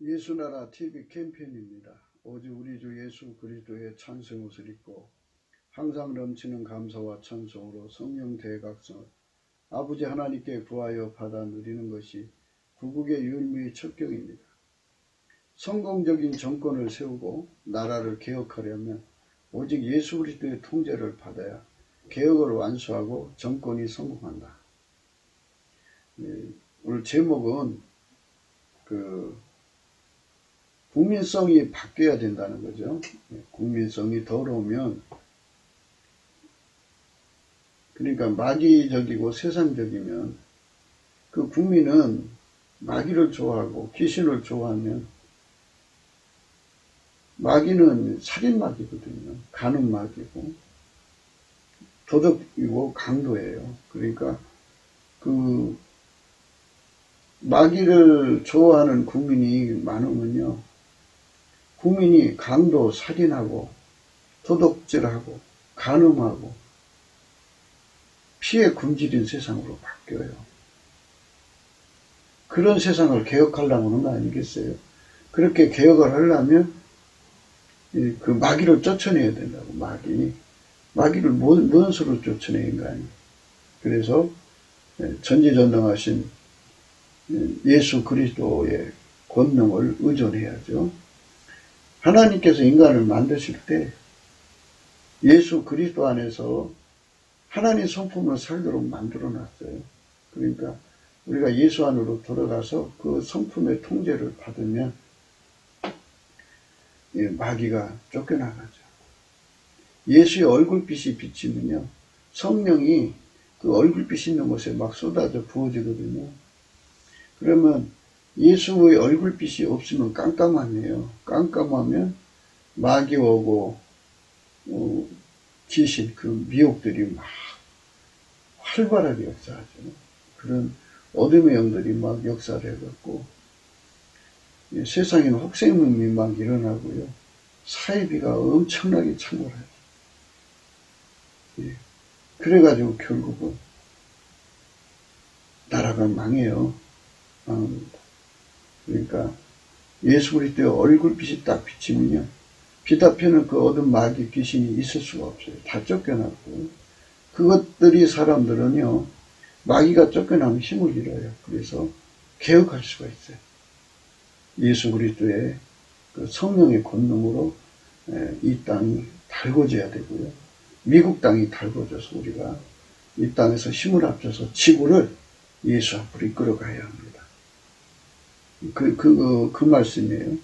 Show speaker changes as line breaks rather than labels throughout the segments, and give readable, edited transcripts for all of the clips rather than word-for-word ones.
예수나라 TV 캠페인입니다. 오직 우리 주 예수 그리스도의 찬송 옷을 입고 항상 넘치는 감사와 찬송으로 성령 대각성을 아버지 하나님께 구하여 받아 누리는 것이 구국의 유일무이 첩경입니다. 성공적인 정권을 세우고 나라를 개혁하려면 오직 예수 그리스도의 통제를 받아야 개혁을 완수하고 정권이 성공한다. 오늘 제목은 국민성이 바뀌어야 된다는 거죠. 국민성이 더러우면, 그러니까 마귀적이고 세상적이면 그 국민은 마귀를 좋아하고 귀신을 좋아하면, 마귀는 살인마귀거든요. 간음마귀고 도덕이고 강도예요. 그러니까 그 마귀를 좋아하는 국민이 많으면요, 국민이 강도, 살인하고 도덕질하고 간음하고 피해 굶주린 세상으로 바뀌어요. 그런 세상을 개혁하려고 하는 거 아니겠어요? 그렇게 개혁을 하려면 그 마귀를 쫓아내야 된다고. 마귀를 뭔 수로 쫓아내는 인간이. 그래서 전지전능하신 예수 그리스도의 권능을 의존해야죠. 하나님께서 인간을 만드실 때 예수 그리스도 안에서 하나님 성품을 살도록 만들어 놨어요. 그러니까 우리가 예수 안으로 들어가서 그 성품의 통제를 받으면 마귀가 쫓겨나가죠. 예수의 얼굴빛이 비치면요, 성령이 그 얼굴빛 있는 곳에 막 쏟아져 부어지거든요. 그러면 예수의 얼굴빛이 없으면 깜깜하네요. 깜깜하면 마귀 오고 귀신, 그 미혹들이 막 활발하게 역사하죠. 그런 어둠의 영들이 막 역사를 해갖고 세상에는 혹생음이 막 일어나고요, 사이비가 엄청나게 창궐해요. 그래가지고 결국은 나라가 망해요. 망합니다. 그러니까 예수 그리스도의 얼굴빛이 딱 비치면요, 빛 앞에는 그 어둠 마귀 귀신이 있을 수가 없어요. 다 쫓겨나고. 그것들이 사람들은요, 마귀가 쫓겨나면 힘을 잃어요. 그래서 개혁할 수가 있어요. 예수 그리스도의 그 성령의 권능으로 이 땅이 달궈져야 되고요, 미국 땅이 달궈져서 우리가 이 땅에서 힘을 합쳐서 지구를 예수 앞으로 이끌어가야 합니다. 그 말씀이에요.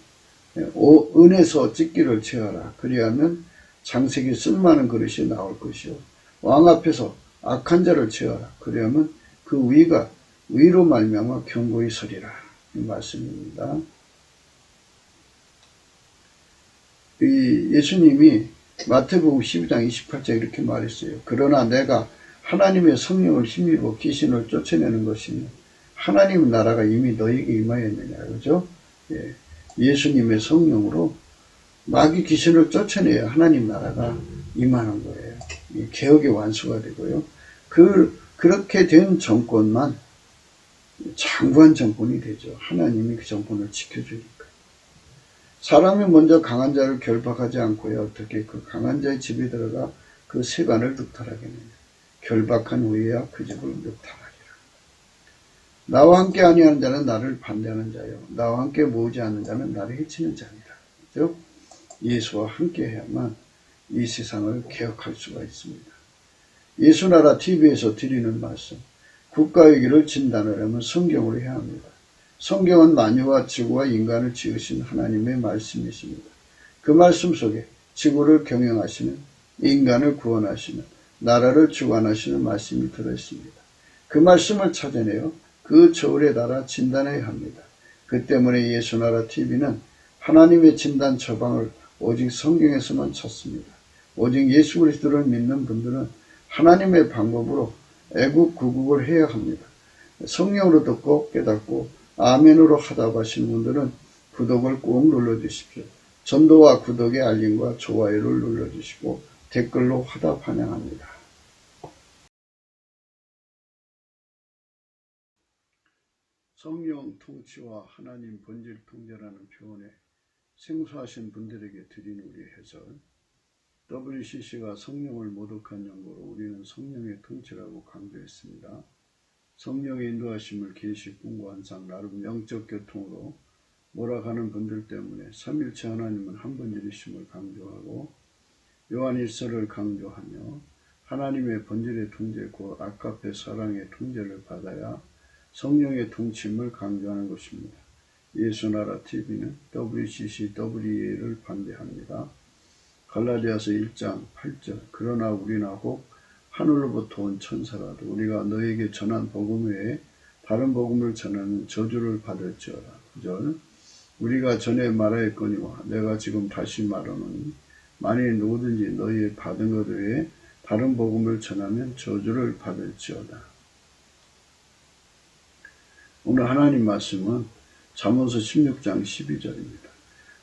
은에서 찢기를 취하라. 그리하면 장색이 쓸만한 그릇이 나올 것이요, 왕 앞에서 악한 자를 취하라. 그리하면 그 위가 위로 말미암아 견고히 서리라. 이 말씀입니다. 예수님이 마태복음 12장 28절 이렇게 말했어요. 그러나 내가 하나님의 성령을 힘입어 귀신을 쫓아내는 것이며 하나님 나라가 이미 너에게 임하였느냐. 그죠? 예수님의 성령으로 마귀 귀신을 쫓아내야 하나님 나라가 임하는 거예요. 개혁의 완수가 되고요. 그렇게 된 정권만 장구한 정권이 되죠. 하나님이 그 정권을 지켜주니까. 사람이 먼저 강한 자를 결박하지 않고야 어떻게 그 강한 자의 집에 들어가 그 세간을 늑탈하겠느냐. 결박한 후에야 그 집을 늑탈하리라. 나와 함께 아니하는 자는 나를 반대하는 자요, 나와 함께 모으지 않는 자는 나를 해치는 자니라. 즉 예수와 함께 해야만 이 세상을 개혁할 수가 있습니다. 예수나라 TV에서 드리는 말씀, 국가의 길을 진단하려면 성경으로 해야 합니다. 성경은 만유와 지구와 인간을 지으신 하나님의 말씀이십니다. 그 말씀 속에 지구를 경영하시는, 인간을 구원하시는, 나라를 주관하시는 말씀이 들어있습니다. 그 말씀을 찾아내어 그 저울에 달아 진단해야 합니다. 그 때문에 예수나라 TV는 하나님의 진단 처방을 오직 성경에서만 찾습니다. 오직 예수 그리스도를 믿는 분들은 하나님의 방법으로 애국 구국을 해야 합니다. 성령으로 듣고 깨닫고 아멘으로 하다고 하신 분들은 구독을 꼭 눌러주십시오. 전도와 구독의 알림과 좋아요를 눌러주시고 댓글로 화답 환영합니다. 성령 통치와 하나님 본질 통제라는 표현에 생소하신 분들에게 드린 우리의 해설. WCC가 성령을 모독한 연구로 우리는 성령의 통치라고 강조했습니다. 성령의 인도하심을 계시, 꿈과 환상, 나름 영적 교통으로 몰아가는 분들 때문에 삼일체 하나님은 한 분이심을 강조하고 요한일서를 강조하며 하나님의 본질의 통제, 곧 아카페 사랑의 통제를 받아야 성령의 통치임을 강조하는 것입니다. 예수나라 TV는 WCC, WEA를 반대합니다. 갈라디아서 1장 8절 그러나 우리나 혹 하늘로부터 온 천사라도 우리가 너에게 전한 복음 외에 다른 복음을 전하는 저주를 받을지어다. 9절 우리가 전에 말하였거니와 내가 지금 다시 말하노니 만일 누구든지 너희의 받은 것 외에 다른 복음을 전하면 저주를 받을지어다. 오늘 하나님 말씀은 잠언서 16장 12절입니다.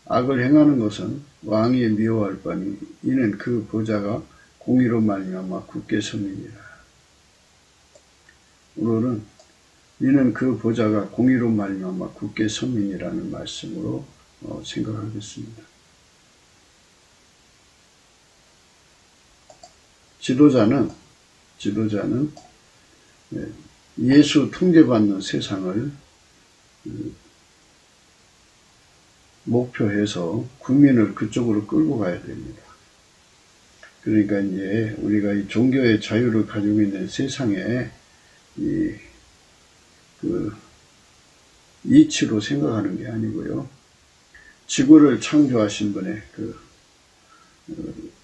악을 행하는 것은 왕이 미워할 바니 이는 그 보좌가 공의로 말미암아 굳게 섬이니라. 오늘은 이는 그 보좌가 공의로 말미암아 굳게 섬이니라는 말씀으로 생각하겠습니다. 지도자는 예수 통제받는 세상을 목표해서 국민을 그쪽으로 끌고 가야 됩니다. 그러니까 이제 우리가 이 종교의 자유를 가지고 있는 세상에 이치로 생각하는 게 아니고요. 지구를 창조하신 분의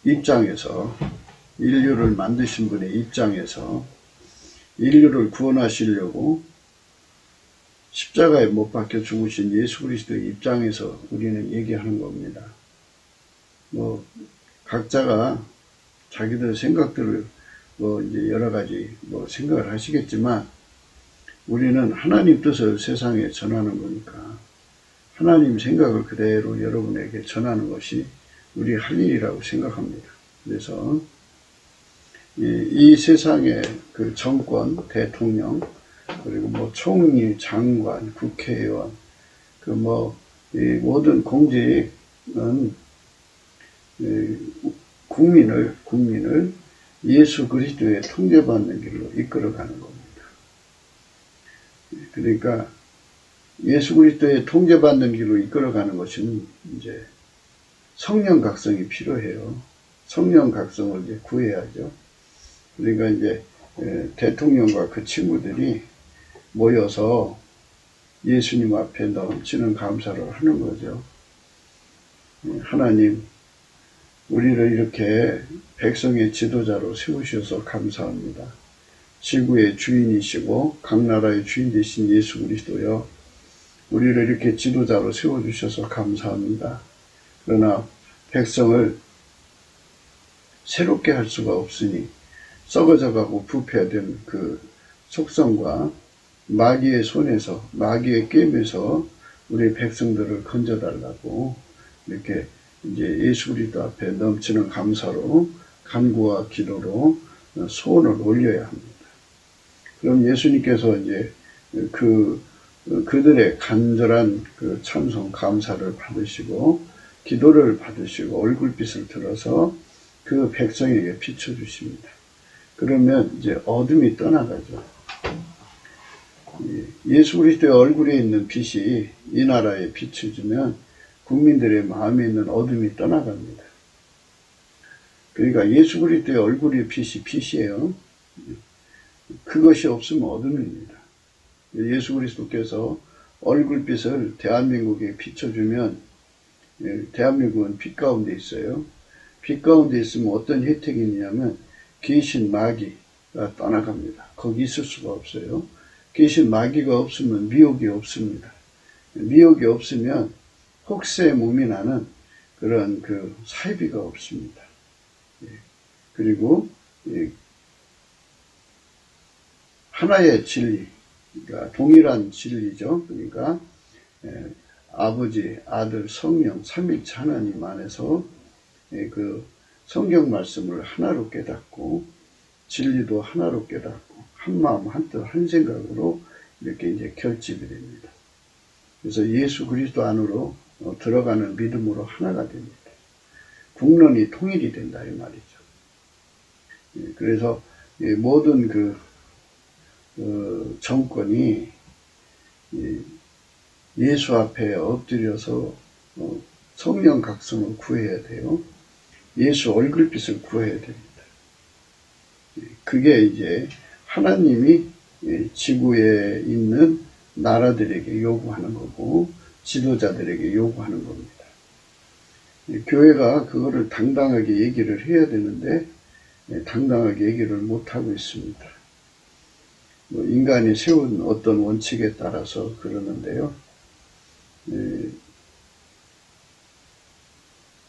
입장에서, 인류를 만드신 분의 입장에서 인류를 구원하시려고 십자가에 못 박혀 죽으신 예수 그리스도의 입장에서 우리는 얘기하는 겁니다. 각자가 자기들 생각들을 이제 여러 가지 생각을 하시겠지만 우리는 하나님 뜻을 세상에 전하는 거니까 하나님 생각을 그대로 여러분에게 전하는 것이 우리 할 일이라고 생각합니다. 그래서 이 세상의 그 정권, 대통령, 그리고 총리, 장관, 국회의원, 이 모든 공직은 국민을 예수 그리스도의 통제받는 길로 이끌어가는 겁니다. 그러니까 예수 그리스도의 통제받는 길로 이끌어가는 것은 이제 성령 각성이 필요해요. 성령 각성을 이제 구해야죠. 그러니까 이제 대통령과 그 친구들이 모여서 예수님 앞에 넘치는 감사를 하는 거죠. 하나님, 우리를 이렇게 백성의 지도자로 세우셔서 감사합니다. 지구의 주인이시고 각 나라의 주인 되신 예수 그리스도여, 우리를 이렇게 지도자로 세워주셔서 감사합니다. 그러나 백성을 새롭게 할 수가 없으니 썩어져가고 부패된 그 속성과 마귀의 손에서, 마귀의 게임에서 우리 백성들을 건져달라고 이렇게 이제 예수 그리스도 앞에 넘치는 감사로, 간구와 기도로 소원을 올려야 합니다. 그럼 예수님께서 이제 그들의 간절한 그 찬송, 감사를 받으시고, 기도를 받으시고, 얼굴빛을 들어서 그 백성에게 비춰주십니다. 그러면 이제 어둠이 떠나가죠. 예수 그리스도의 얼굴에 있는 빛이 이 나라에 비춰주면 국민들의 마음에 있는 어둠이 떠나갑니다. 그러니까 예수 그리스도의 얼굴의 빛이 빛이에요. 그것이 없으면 어둠입니다. 예수 그리스도께서 얼굴빛을 대한민국에 비춰주면 대한민국은 빛 가운데 있어요. 빛 가운데 있으면 어떤 혜택이 있냐면 귀신 마귀가 떠나갑니다. 거기 있을 수가 없어요. 귀신 마귀가 없으면 미혹이 없습니다. 미혹이 없으면 혹세 무민하는 그런 그 사이비가 없습니다. 그리고 하나의 진리, 그러니까 동일한 진리죠. 그러니까 아버지, 아들, 성령, 삼위일체 하나님 안에서 그 성경 말씀을 하나로 깨닫고 진리도 하나로 깨닫고 한 마음, 한 뜻, 한 생각으로 이렇게 이제 결집이 됩니다. 그래서 예수 그리스도 안으로 들어가는 믿음으로 하나가 됩니다. 국론이 통일이 된다 이 말이죠. 그래서 모든 그 정권이 예수 앞에 엎드려서 성령 각성을 구해야 돼요. 예수 얼굴빛을 구해야 됩니다. 그게 이제 하나님이 지구에 있는 나라들에게 요구하는 거고 지도자들에게 요구하는 겁니다. 교회가 그거를 당당하게 얘기를 해야 되는데 당당하게 얘기를 못하고 있습니다. 인간이 세운 어떤 원칙에 따라서 그러는데요.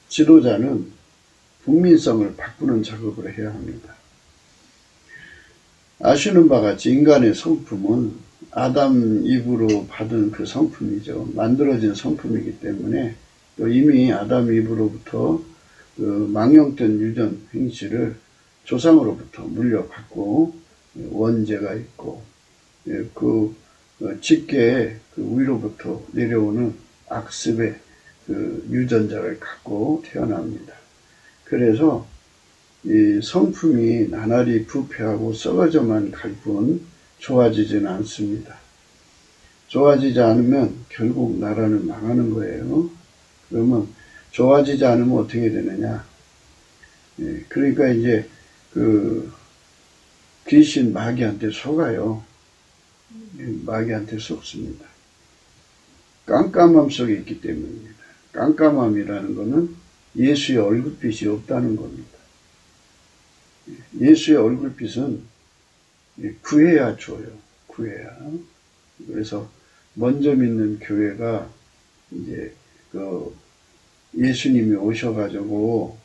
지도자는 국민성을 바꾸는 작업을 해야 합니다. 아시는 바와 같이 인간의 성품은 아담 이브로 받은 그 성품이죠. 만들어진 성품이기 때문에 또 이미 아담 이브로부터 그 망령된 유전 행실을 조상으로부터 물려받고 원죄가 있고 그 직계의 그 위로부터 내려오는 악습의 그 유전자를 갖고 태어납니다. 그래서 이 성품이 나날이 부패하고 썩어져만 갈 뿐 좋아지지는 않습니다. 좋아지지 않으면 결국 나라는 망하는 거예요. 그러면 좋아지지 않으면 어떻게 되느냐? 그러니까 이제 그 귀신 마귀한테 속아요. 마귀한테 속습니다. 깜깜함 속에 있기 때문입니다. 깜깜함이라는 것은 예수의 얼굴빛이 없다는 겁니다. 예수의 얼굴빛은 구해야 줘요. 구해야. 그래서 먼저 믿는 교회가 이제 그 예수님이 오셔가지고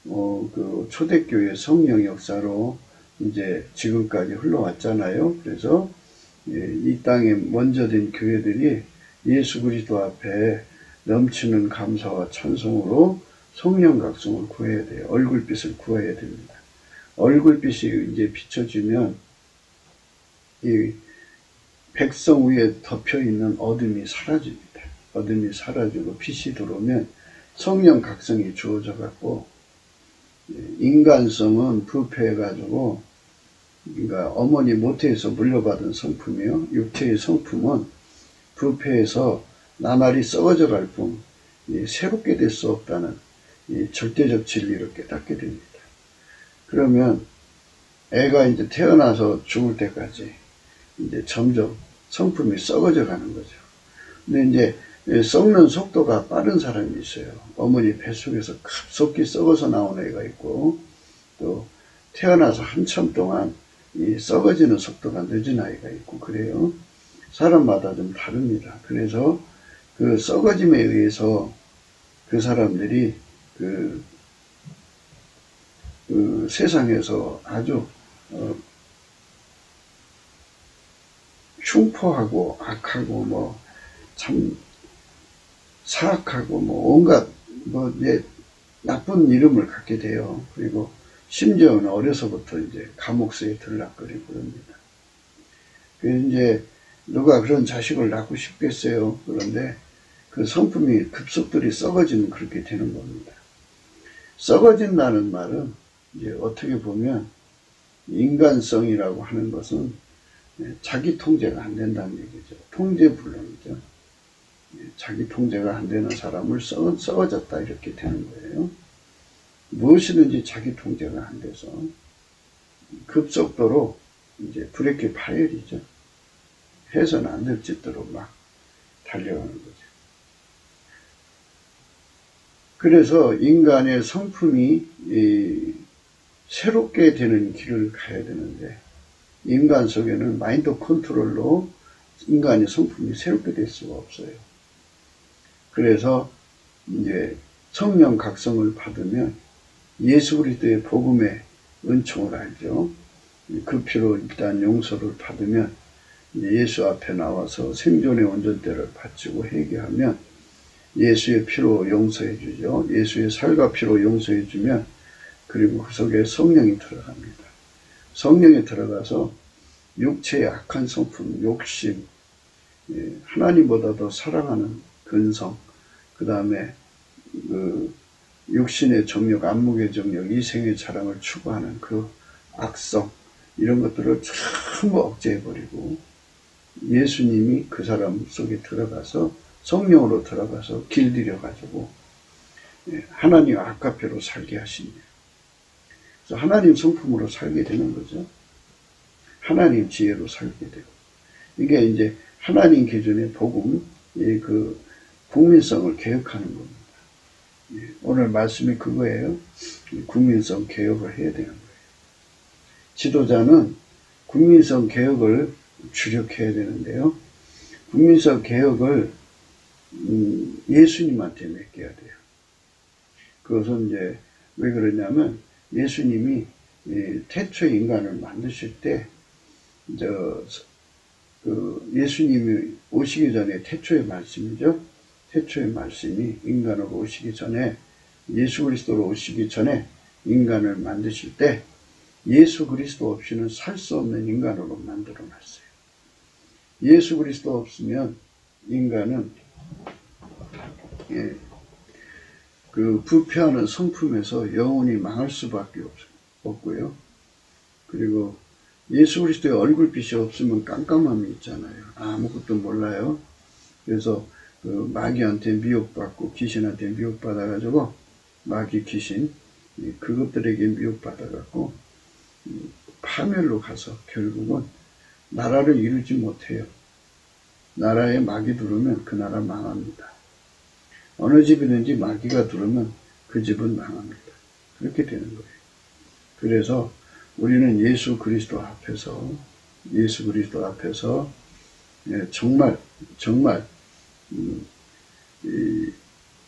그 초대교회 성령 역사로 이제 지금까지 흘러왔잖아요. 그래서 이 땅에 먼저 된 교회들이 예수 그리스도 앞에 넘치는 감사와 찬송으로 성령 각성을 구해야 돼요. 얼굴빛을 구해야 됩니다. 얼굴빛이 이제 비춰지면 이 백성 위에 덮여 있는 어둠이 사라집니다. 어둠이 사라지고 빛이 들어오면 성령 각성이 주어져 갖고 인간성은 부패해 가지고 그러니까 어머니 모태에서 물려받은 성품이요. 육체의 성품은 부패해서 나날이 썩어져 갈 뿐 새롭게 될 수 없다는 절대적 진리를 깨닫게 됩니다. 그러면 애가 이제 태어나서 죽을 때까지 이제 점점 성품이 썩어져 가는 거죠. 근데 이제 썩는 속도가 빠른 사람이 있어요. 어머니 뱃속에서 급속히 썩어서 나온 애가 있고 또 태어나서 한참 동안 이 썩어지는 속도가 늦은 아이가 있고 그래요. 사람마다 좀 다릅니다. 그래서 그 썩어짐에 의해서 그 사람들이 그 세상에서 아주 흉포하고 악하고 뭐 참 사악하고 뭐 온갖 뭐 이제 나쁜 이름을 갖게 돼요. 그리고 심지어는 어려서부터 이제 감옥서에 들락거리고 그럽니다. 그래서 이제 누가 그런 자식을 낳고 싶겠어요. 그런데 그 성품이 급속들이 썩어지면 그렇게 되는 겁니다. 썩어진다는 말은 이제 어떻게 보면 인간성이라고 하는 것은 자기 통제가 안 된다는 얘기죠. 통제불능이죠. 자기 통제가 안 되는 사람을 썩어졌다 이렇게 되는 거예요. 무엇이든지 자기 통제가 안 돼서 급속도로 이제 브레이크 파열이죠. 해서는 안 될 짓대로 막 달려가는 거죠. 그래서 인간의 성품이 새롭게 되는 길을 가야 되는데 인간 속에는 마인드 컨트롤로 인간의 성품이 새롭게 될 수가 없어요. 그래서 이제 성령 각성을 받으면 예수 그리스도의 복음의 은총을 알죠. 그 피로 일단 용서를 받으면 예수 앞에 나와서 생존의 온전대를 바치고 회개하면 예수의 피로 용서해 주죠. 예수의 살과 피로 용서해 주면 그리고 그 속에 성령이 들어갑니다. 성령이 들어가서 육체의 악한 성품, 욕심, 하나님보다 더 사랑하는 근성, 그 다음에 그 육신의 정욕, 안목의 정욕, 이생의 자랑을 추구하는 그 악성, 이런 것들을 전부 억제해버리고 예수님이 그 사람 속에 들어가서 성령으로 들어가서 길들여가지고 하나님 아카페로 살게 하십니다. 그래서 하나님 성품으로 살게 되는 거죠. 하나님 지혜로 살게 되고, 이게 이제 하나님 기준의 복음의 그 국민성을 개혁하는 겁니다. 오늘 말씀이 그거예요. 국민성 개혁을 해야 되는 거예요. 지도자는 국민성 개혁을 주력해야 되는데요. 국민성 개혁을 예수님한테 맡겨야 돼요. 그것은 이제 왜 그러냐면 예수님이 태초의 인간을 만드실 때 예수님이 오시기 전에 태초의 말씀이죠. 태초의 말씀이 인간으로 오시기 전에, 예수 그리스도로 오시기 전에 인간을 만드실 때 예수 그리스도 없이는 살 수 없는 인간으로 만들어 놨어요. 예수 그리스도 없으면 인간은 그 부패하는 성품에서 영원히 망할 수밖에 없고요. 그리고 예수 그리스도의 얼굴빛이 없으면 깜깜함이 있잖아요. 아무것도 몰라요. 그래서 그 마귀한테 미혹받고 귀신한테 미혹받아가지고 마귀 귀신 그것들에게 미혹받아갖고 파멸로 가서 결국은 나라를 이루지 못해요. 나라에 마귀 들어오면 그 나라 망합니다. 어느 집이든지 마귀가 들어오면 그 집은 망합니다. 그렇게 되는 거예요. 그래서 우리는 예수 그리스도 앞에서 정말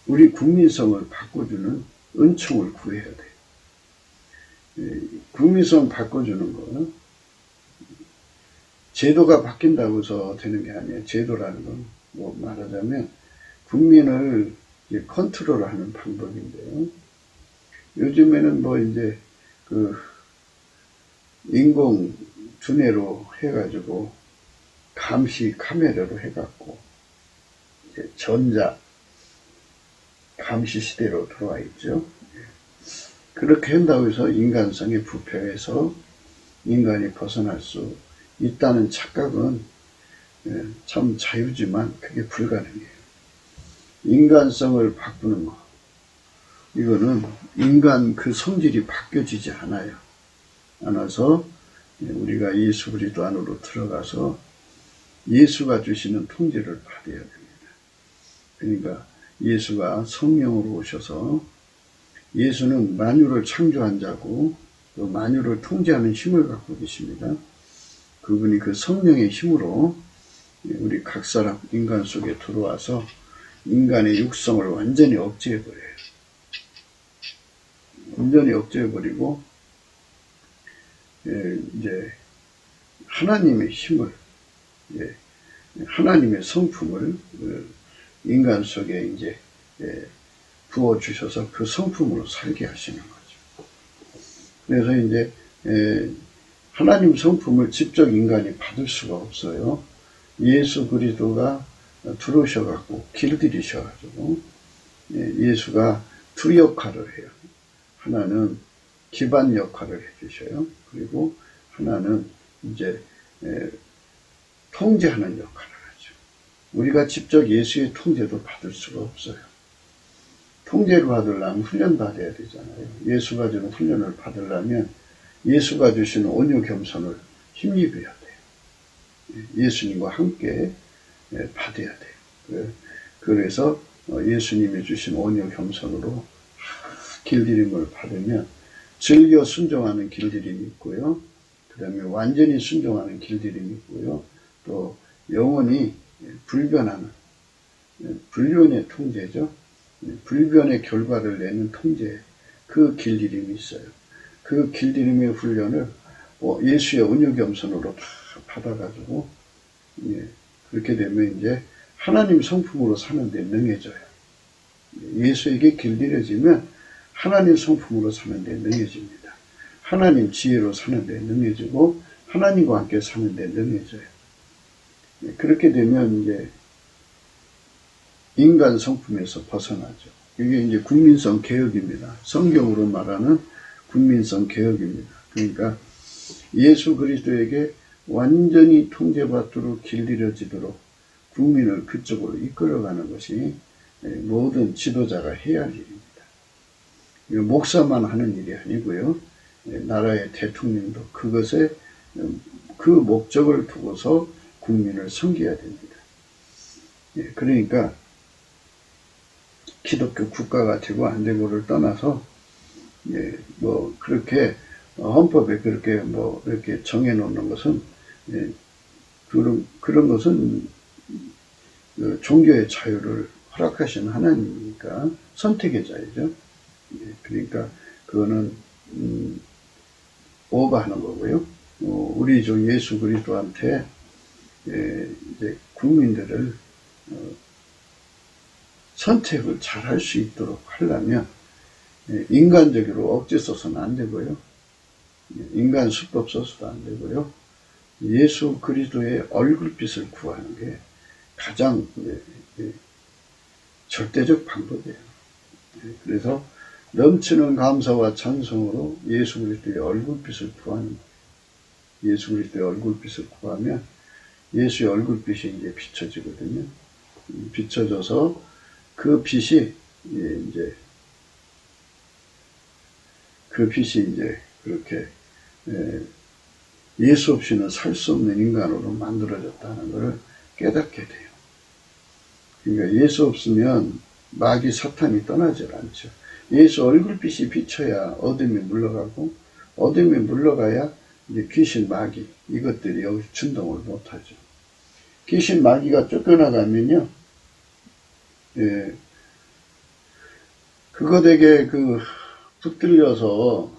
우리 국민성을 바꿔주는 은총을 구해야 돼요. 국민성 바꿔주는 거, 제도가 바뀐다고 해서 되는 게 아니에요. 제도라는 건 뭐 말하자면 국민을 컨트롤하는 방법인데요. 요즘에는 뭐 이제 그 인공 두뇌로 해가지고 감시 카메라로 해갖고 이제 전자 감시 시대로 들어와 있죠. 그렇게 한다고 해서 인간성의 부패에서 인간이 벗어날 수 있다는 착각은 참 자유지만 그게 불가능해요. 인간성을 바꾸는 거, 이거는 인간 그 성질이 바뀌어지지 않아서 우리가 예수 그리스도 안으로 들어가서 예수가 주시는 통제를 받아야 됩니다. 그러니까 예수가 성령으로 오셔서, 예수는 만유를 창조한 자고 또 만유를 통제하는 힘을 갖고 계십니다. 그분이 그 성령의 힘으로 우리 각 사람 인간 속에 들어와서 인간의 육성을 완전히 억제해버려요. 완전히 억제해버리고 이제 하나님의 힘을, 하나님의 성품을 인간 속에 이제 부어주셔서 그 성품으로 살게 하시는 거죠. 그래서 이제 하나님 성품을 직접 인간이 받을 수가 없어요. 예수 그리스도가 들어오셔갖고 길들이셔가지고 예수가 두 역할을 해요. 하나는 기반 역할을 해주셔요. 그리고 하나는 이제 통제하는 역할을 하죠. 우리가 직접 예수의 통제도 받을 수가 없어요. 통제를 받으려면 훈련 받아야 되잖아요. 예수가 주는 훈련을 받으려면 예수가 주시는 온유 겸손을 힘입어야 돼요. 예수님과 함께 받아야 돼요. 그래서 예수님이 주신 온유 겸손으로 길들임을 받으면 즐겨 순종하는 길들임이 있고요. 그 다음에 완전히 순종하는 길들임이 있고요. 또 영원히 불변하는, 불변의 통제죠. 불변의 결과를 내는 통제, 그 길들임이 있어요. 그 길들임의 훈련을 예수의 온유 겸손으로 다 받아가지고 그렇게 되면 이제 하나님 성품으로 사는데 능해져요. 예수에게 길들여지면 하나님 성품으로 사는데 능해집니다. 하나님 지혜로 사는데 능해지고 하나님과 함께 사는데 능해져요. 그렇게 되면 이제 인간 성품에서 벗어나죠. 이게 이제 국민성 개혁입니다. 성경으로 말하는 국민성 개혁입니다. 그러니까 예수 그리스도에게 완전히 통제받도록 길들여지도록 국민을 그쪽으로 이끌어가는 것이 모든 지도자가 해야 할 일입니다. 목사만 하는 일이 아니고요. 나라의 대통령도 그것에 그 목적을 두고서 국민을 섬겨야 됩니다. 그러니까 기독교 국가가 되고 안 되고를 떠나서 뭐 그렇게 헌법에 그렇게 뭐 이렇게 정해 놓는 것은 그런 것은 종교의 자유를 허락하신 하나님이니까 선택의 자유죠. 그러니까 그거는 오버하는 거고요. 우리 주 예수 그리스도한테 이제 국민들을 선택을 잘 할 수 있도록 하려면 인간적으로 억지 써서는 안 되고요. 인간 수법 써서도 안 되고요. 예수 그리스도의 얼굴빛을 구하는 게 가장 절대적 방법이에요. 그래서 넘치는 감사와 찬송으로 예수 그리스도의 얼굴빛을 구하는 거예요. 예수 그리스도의 얼굴빛을 구하면 예수의 얼굴빛이 이제 비춰지거든요. 비춰져서 그 빛이 이제 그렇게 예수 없이는 살 수 없는 인간으로 만들어졌다는 것을 깨닫게 돼요. 그러니까 예수 없으면 마귀 사탄이 떠나질 않죠. 예수 얼굴빛이 비쳐야 어둠이 물러가고 어둠이 물러가야 이제 귀신 마귀 이것들이 여기서 진동을 못하죠. 귀신 마귀가 쫓겨나가면요, 그것에게 붙들려서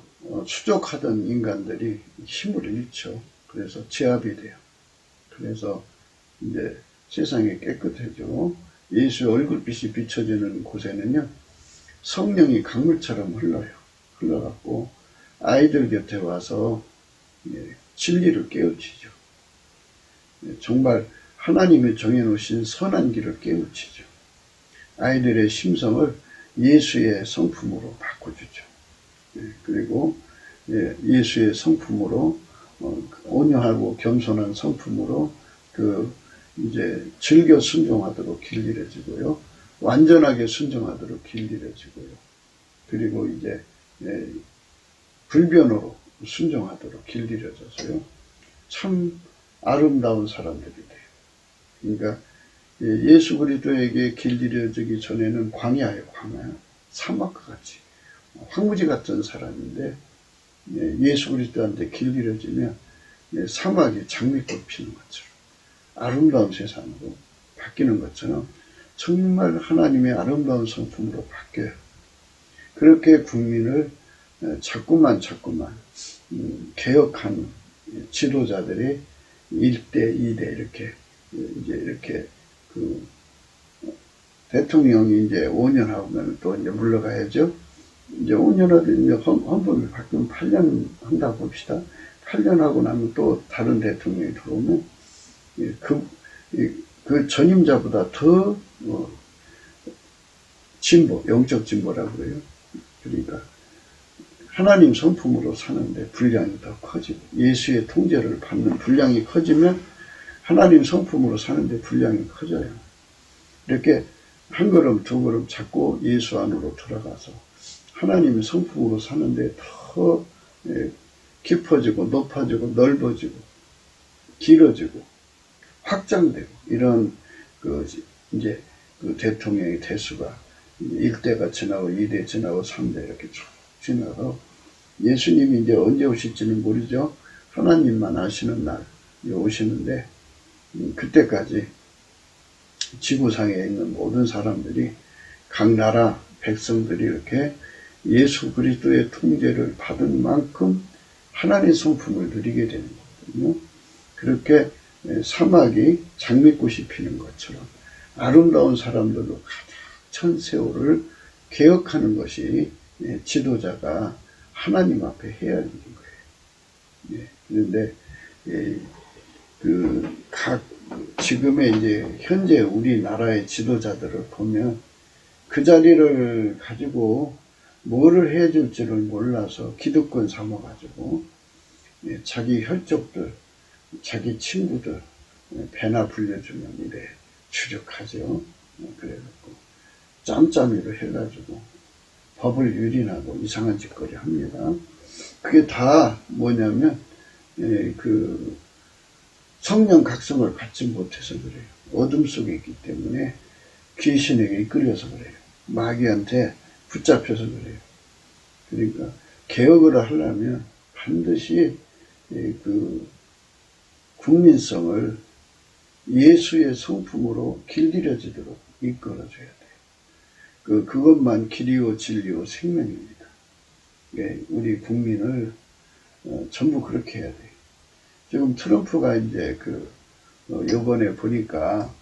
추적하던 인간들이 힘을 잃죠. 그래서 제압이 돼요. 그래서 이제 세상이 깨끗해지고 예수의 얼굴빛이 비춰지는 곳에는요, 성령이 강물처럼 흘러갖고 아이들 곁에 와서 진리를 깨우치죠. 정말 하나님이 정해놓으신 선한 길을 깨우치죠. 아이들의 심성을 예수의 성품으로 바꿔주죠. 그리고 예수의 성품으로 온유하고 겸손한 성품으로 이제 즐겨 순종하도록 길들여지고요. 완전하게 순종하도록 길들여지고요. 그리고 이제 불변으로 순종하도록 길들여져서요. 참 아름다운 사람들이 돼요. 그러니까 예수 그리스도에게 길들여지기 전에는 광야예요. 광야. 사막과 같이 황무지 같은 사람인데 예수 그리스도한테 길들여지면 사막이 장미꽃 피는 것처럼 아름다운 세상으로 바뀌는 것처럼 정말 하나님의 아름다운 성품으로 바뀌어요. 그렇게 국민을 자꾸만 개혁하는 지도자들이 1대, 2대 이렇게 대통령이 이제 5년 하면 또 이제 물러가야죠. 이제 5년 하면 이제 헌법이 바뀌면 8년 한다 봅시다. 8년 하고 나면 또 다른 대통령이 들어오면 그 전임자보다 더 영적 진보라고 그래요. 그러니까 하나님 성품으로 사는데 분량이 더 커지고 예수의 통제를 받는 분량이 커지면 하나님 성품으로 사는데 분량이 커져요. 이렇게 한 걸음 두 걸음 자꾸 예수 안으로 들어가서 하나님의 성품으로 사는데 더 깊어지고 높아지고 넓어지고 길어지고 확장되고 이런 이제 대통령의 대수가 1대가 지나고 2대 지나고 3대 이렇게 쭉 지나서 예수님이 이제 언제 오실지는 모르죠. 하나님만 아시는 날 오시는데 그때까지 지구상에 있는 모든 사람들이 각 나라 백성들이 이렇게 예수 그리스도의 통제를 받은 만큼 하나님의 성품을 누리게 되는 거거든요. 그렇게 사막이 장미꽃이 피는 것처럼 아름다운 사람들로 가득 찬 세월을 개혁하는 것이 지도자가 하나님 앞에 해야 하는 거예요. 그런데 각 지금의 이제 현재 우리나라의 지도자들을 보면 그 자리를 가지고 뭐를 해줄지를 몰라서 기득권 삼아가지고 자기 혈족들, 자기 친구들 배나 불려주면 이래 추적하죠. 그래갖고 짬짬이로 해가지고 법을 유린하고 이상한 짓거리 합니다. 그게 다 뭐냐면 그 성령 각성을 받지 못해서 그래요. 어둠 속에 있기 때문에 귀신에게 이끌려서 그래요. 마귀한테 붙잡혀서 그래요. 그러니까 개혁을 하려면 반드시 그 국민성을 예수의 성품으로 길들여지도록 이끌어줘야 돼요. 그것만 길이요 진리요 생명입니다. 우리 국민을 전부 그렇게 해야 돼요. 지금 트럼프가 이제 요번에 보니까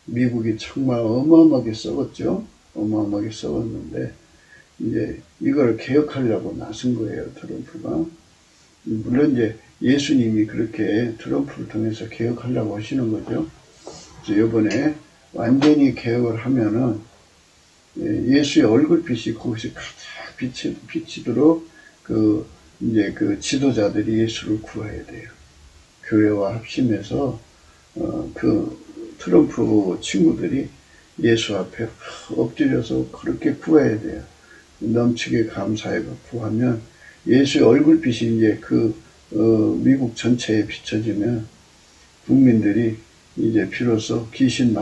미국이 정말 어마어마하게 썩었죠. 어마어마하게 썩었는데 이제 이걸 개혁하려고 나선 거예요. 트럼프가. 물론 이제 예수님이 그렇게 트럼프를 통해서 개혁하려고 하시는 거죠. 그래서 요번에 완전히 개혁을 하면은 예수의 얼굴빛이 거기서 가득 비치도록 이제 그 지도자들이 예수를 구해야 돼요. 교회와 합심해서 트럼프 친구들이 예수 앞에 엎드려서 그렇게 구해야 돼요. 넘치게 감사해서 구하면 예수의 얼굴빛이 이제 미국 전체에 비춰지면 국민들이 이제 비로소 귀신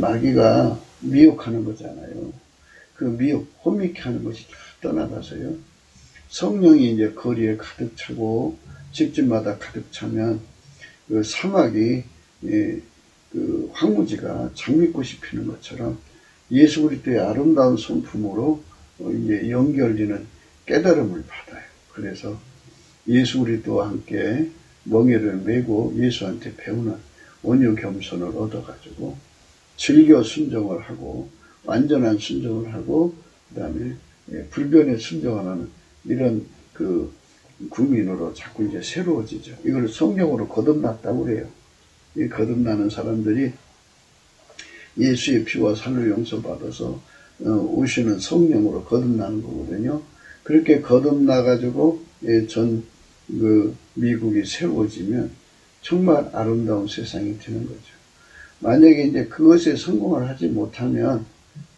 마귀가 미혹하는 거잖아요. 그 미혹, 혼미케 하는 것이 다 떠나가서요. 성령이 이제 거리에 가득 차고 집집마다 가득 차면 그 사막이 그 황무지가 장미꽃이 피는 것처럼 예수 그리스도의 아름다운 성품으로 이제 연결되는 깨달음을 받아요. 그래서 예수 그리스도와 함께 멍에를 메고 예수한테 배우는 온유 겸손을 얻어가지고 즐겨 순종을 하고 완전한 순종을 하고 그 다음에 불변에 순종하는 이런 국민으로 자꾸 이제 새로워지죠. 이걸 성령으로 거듭났다고 그래요. 이 거듭나는 사람들이 예수의 피와 살로 용서받아서 오시는 성령으로 거듭나는 거거든요. 그렇게 거듭나가지고 미국이 새로워지면 정말 아름다운 세상이 되는 거죠. 만약에 이제 그것에 성공을 하지 못하면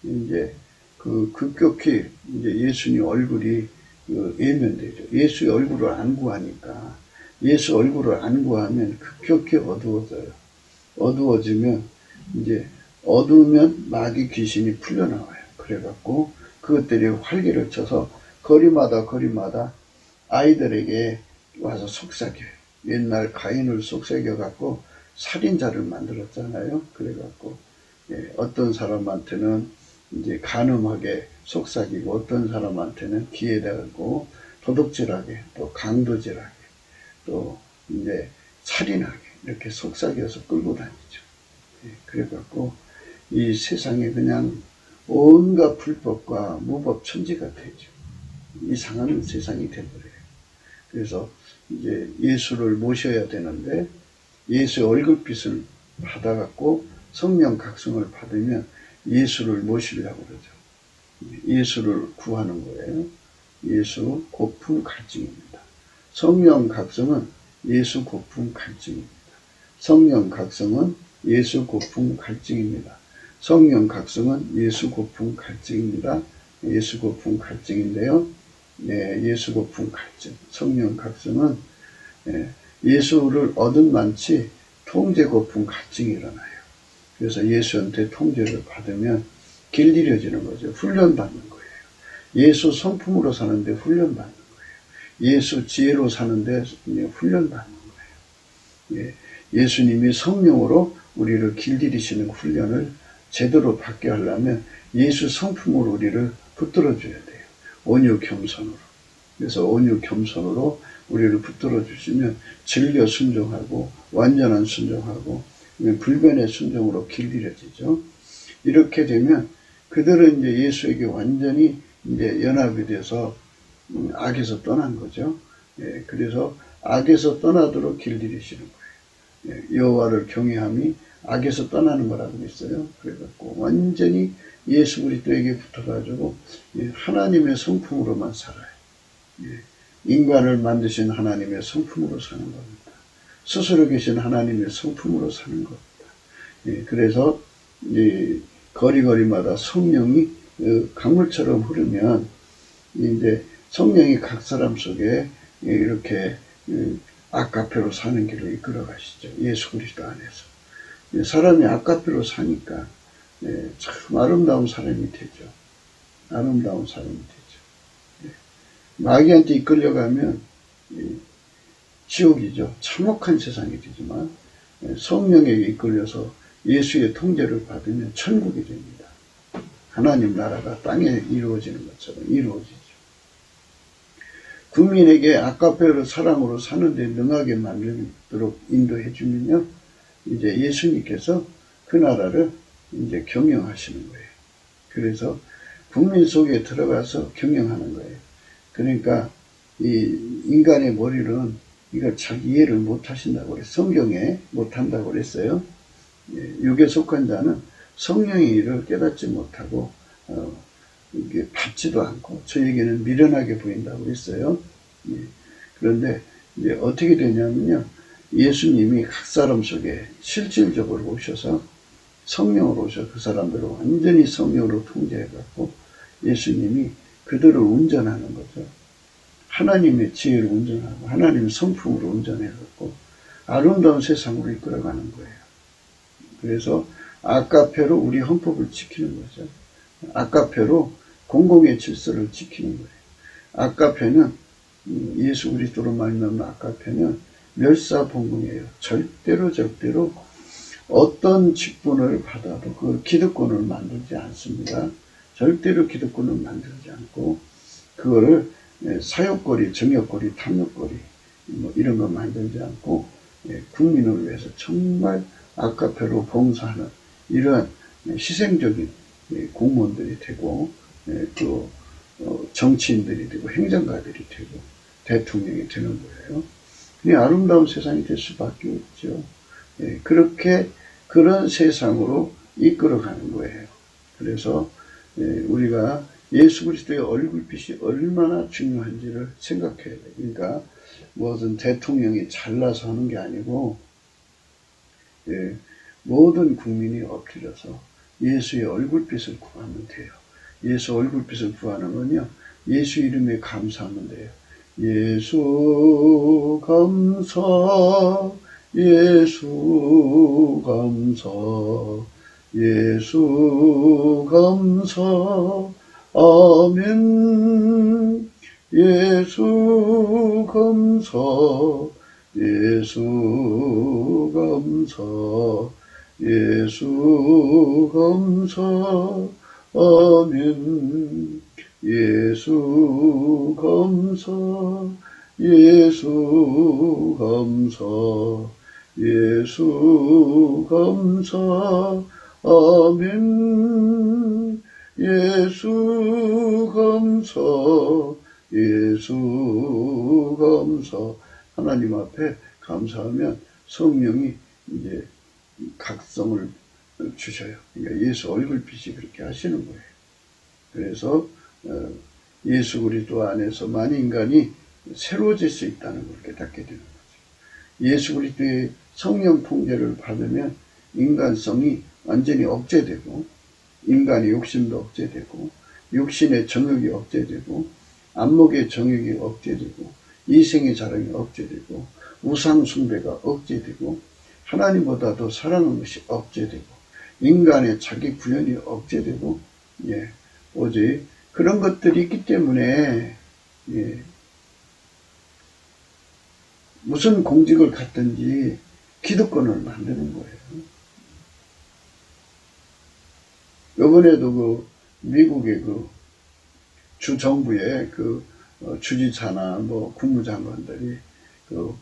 이제 급격히 이제 예수님 얼굴이 예면되죠. 예수의 얼굴을 안 구하니까 예수 얼굴을 안 구하면 급격히 어두워져요. 어두워지면 이제 어두우면 마귀 귀신이 풀려나와요. 그래갖고 그것들이 활기를 쳐서 거리마다 아이들에게 와서 속삭여요. 옛날 가인을 속삭여갖고 살인자를 만들었잖아요. 그래갖고 어떤 사람한테는 이제 간음하게 속삭이고 어떤 사람한테는 기회대고 도둑질하게 또 강도질하게 또 이제 살인하게 이렇게 속삭여서 끌고 다니죠. 그래갖고 이 세상에 그냥 온갖 불법과 무법 천지가 되죠. 이상한 세상이 돼버려요. 그래서 이제 예수를 모셔야 되는데 예수의 얼굴빛을 받아갖고 성령 각성을 받으면 예수를 모시려고 그러죠. 예수를 구하는 거예요. 예수 고품 갈증입니다. 성령 각성은 예수 고품 갈증입니다. 성령 각성은 예수 고품 갈증입니다. 성령 각성은 예수 고품 갈증입니다. 예수 고품 갈증인데요. 예수 고품 갈증. 성령 각성은 예수를 얻은 만치 통제 고품 갈증이 일어나요. 그래서 예수한테 통제를 받으면 길들여지는 거죠. 훈련받는 거예요. 예수 성품으로 사는데 훈련받는 거예요. 예수 지혜로 사는데 훈련받는 거예요. 예수님이 성령으로 우리를 길들이시는 훈련을 제대로 받게 하려면 예수 성품으로 우리를 붙들어줘야 돼요. 온유 겸손으로. 그래서 온유 겸손으로 우리를 붙들어 주시면 즐겨 순종하고 완전한 순종하고 불변의 순종으로 길들여지죠. 이렇게 되면 그들은 이제 예수에게 완전히 이제 연합이 돼서 악에서 떠난 거죠. 그래서 악에서 떠나도록 길들이시는 거예요. 여호와를 경외함이 악에서 떠나는 거라고 했어요. 그래갖고 완전히 예수 그리스도에게 붙어가지고 하나님의 성품으로만 살아요. 인간을 만드신 하나님의 성품으로 사는 겁니다. 스스로 계신 하나님의 성품으로 사는 겁니다. 그래서 거리거리마다 성령이 강물처럼 흐르면 이제 성령이 각 사람 속에 이렇게 아까페로 사는 길을 이끌어 가시죠. 예수 그리스도 안에서. 사람이 아까페로 사니까 참 아름다운 사람이 되죠. 아름다운 사람이 되죠. 마귀한테 이끌려가면 지옥이죠. 참혹한 세상이 되지만 성령에게 이끌려서 예수의 통제를 받으면 천국이 됩니다. 하나님 나라가 땅에 이루어지는 것처럼 이루어지죠. 국민에게 아까페로 사랑으로 사는데 능하게 만들도록 인도해 주면요, 이제 예수님께서 그 나라를 이제 경영하시는 거예요. 그래서 국민 속에 들어가서 경영하는 거예요. 그러니까 이 인간의 머리는 이걸 잘 이해를 못 하신다고 그래요. 성경에 못 한다고 그랬어요. 육에 속한 자는 성령의 일을 깨닫지 못하고 이게 받지도 않고 저에게는 미련하게 보인다고 했어요. 그런데 이제 어떻게 되냐면요, 예수님이 각 사람 속에 실질적으로 오셔서 성령으로 오셔서 그 사람들을 완전히 성령으로 통제해갖고 예수님이 그들을 운전하는 거죠. 하나님의 지혜를 운전하고 하나님의 성품으로 운전해갖고 아름다운 세상으로 이끌어가는 거예요. 그래서 아까페로 우리 헌법을 지키는 거죠. 아까페로 공공의 질서를 지키는 거예요. 아까페는 예수 그리스도로 말미암는 아까페는 멸사봉공이에요. 절대로 어떤 직분을 받아도 그 기득권을 만들지 않습니다. 절대로 기득권을 만들지 않고 그거를 사욕거리, 정욕거리, 탐욕거리 뭐 이런 거 만들지 않고 국민을 위해서 정말 아까페로 봉사하는 이러한 희생적인 공무원들이 되고 또 정치인들이 되고 행정가들이 되고 대통령이 되는 거예요. 그냥 아름다운 세상이 될 수밖에 없죠. 그렇게 그런 세상으로 이끌어가는 거예요. 그래서 우리가 예수 그리스도의 얼굴빛이 얼마나 중요한지를 생각해야 돼요. 그러니까 무슨 대통령이 잘나서 하는 게 아니고 모든 국민이 엎드려서 예수의 얼굴빛을 구하면 돼요. 예수 얼굴빛을 구하는 건요, 예수 이름에 감사하면 돼요. 예수 감사, 예수 감사, 예수 감사, 아멘. 예수 감사, 예수 감사, 예수 감사, 아멘. 예수 감사, 예수 감사, 예수 감사, 아멘. 예수 감사, 예수 감사. 하나님 앞에 감사하면 성령이 이제 각성을 주셔요. 그러니까 예수 얼굴빛이 그렇게 하시는 거예요. 그래서 예수 그리스도 안에서만 인간이 새로워질 수 있다는 걸 깨닫게 되는 거죠. 예수 그리스도의 성령 통제를 받으면 인간성이 완전히 억제되고 인간의 욕심도 억제되고 육신의 정욕이 억제되고 안목의 정욕이 억제되고 이생의 자랑이 억제되고 우상 숭배가 억제되고 하나님보다도 사랑하는 것이 억제되고 인간의 자기 구현이 억제되고 오직 그런 것들이 있기 때문에 무슨 공직을 갖든지 기득권을 만드는 거예요. 이번에도 그 미국의 그 주정부의 그 주지사나 뭐 국무장관들이 그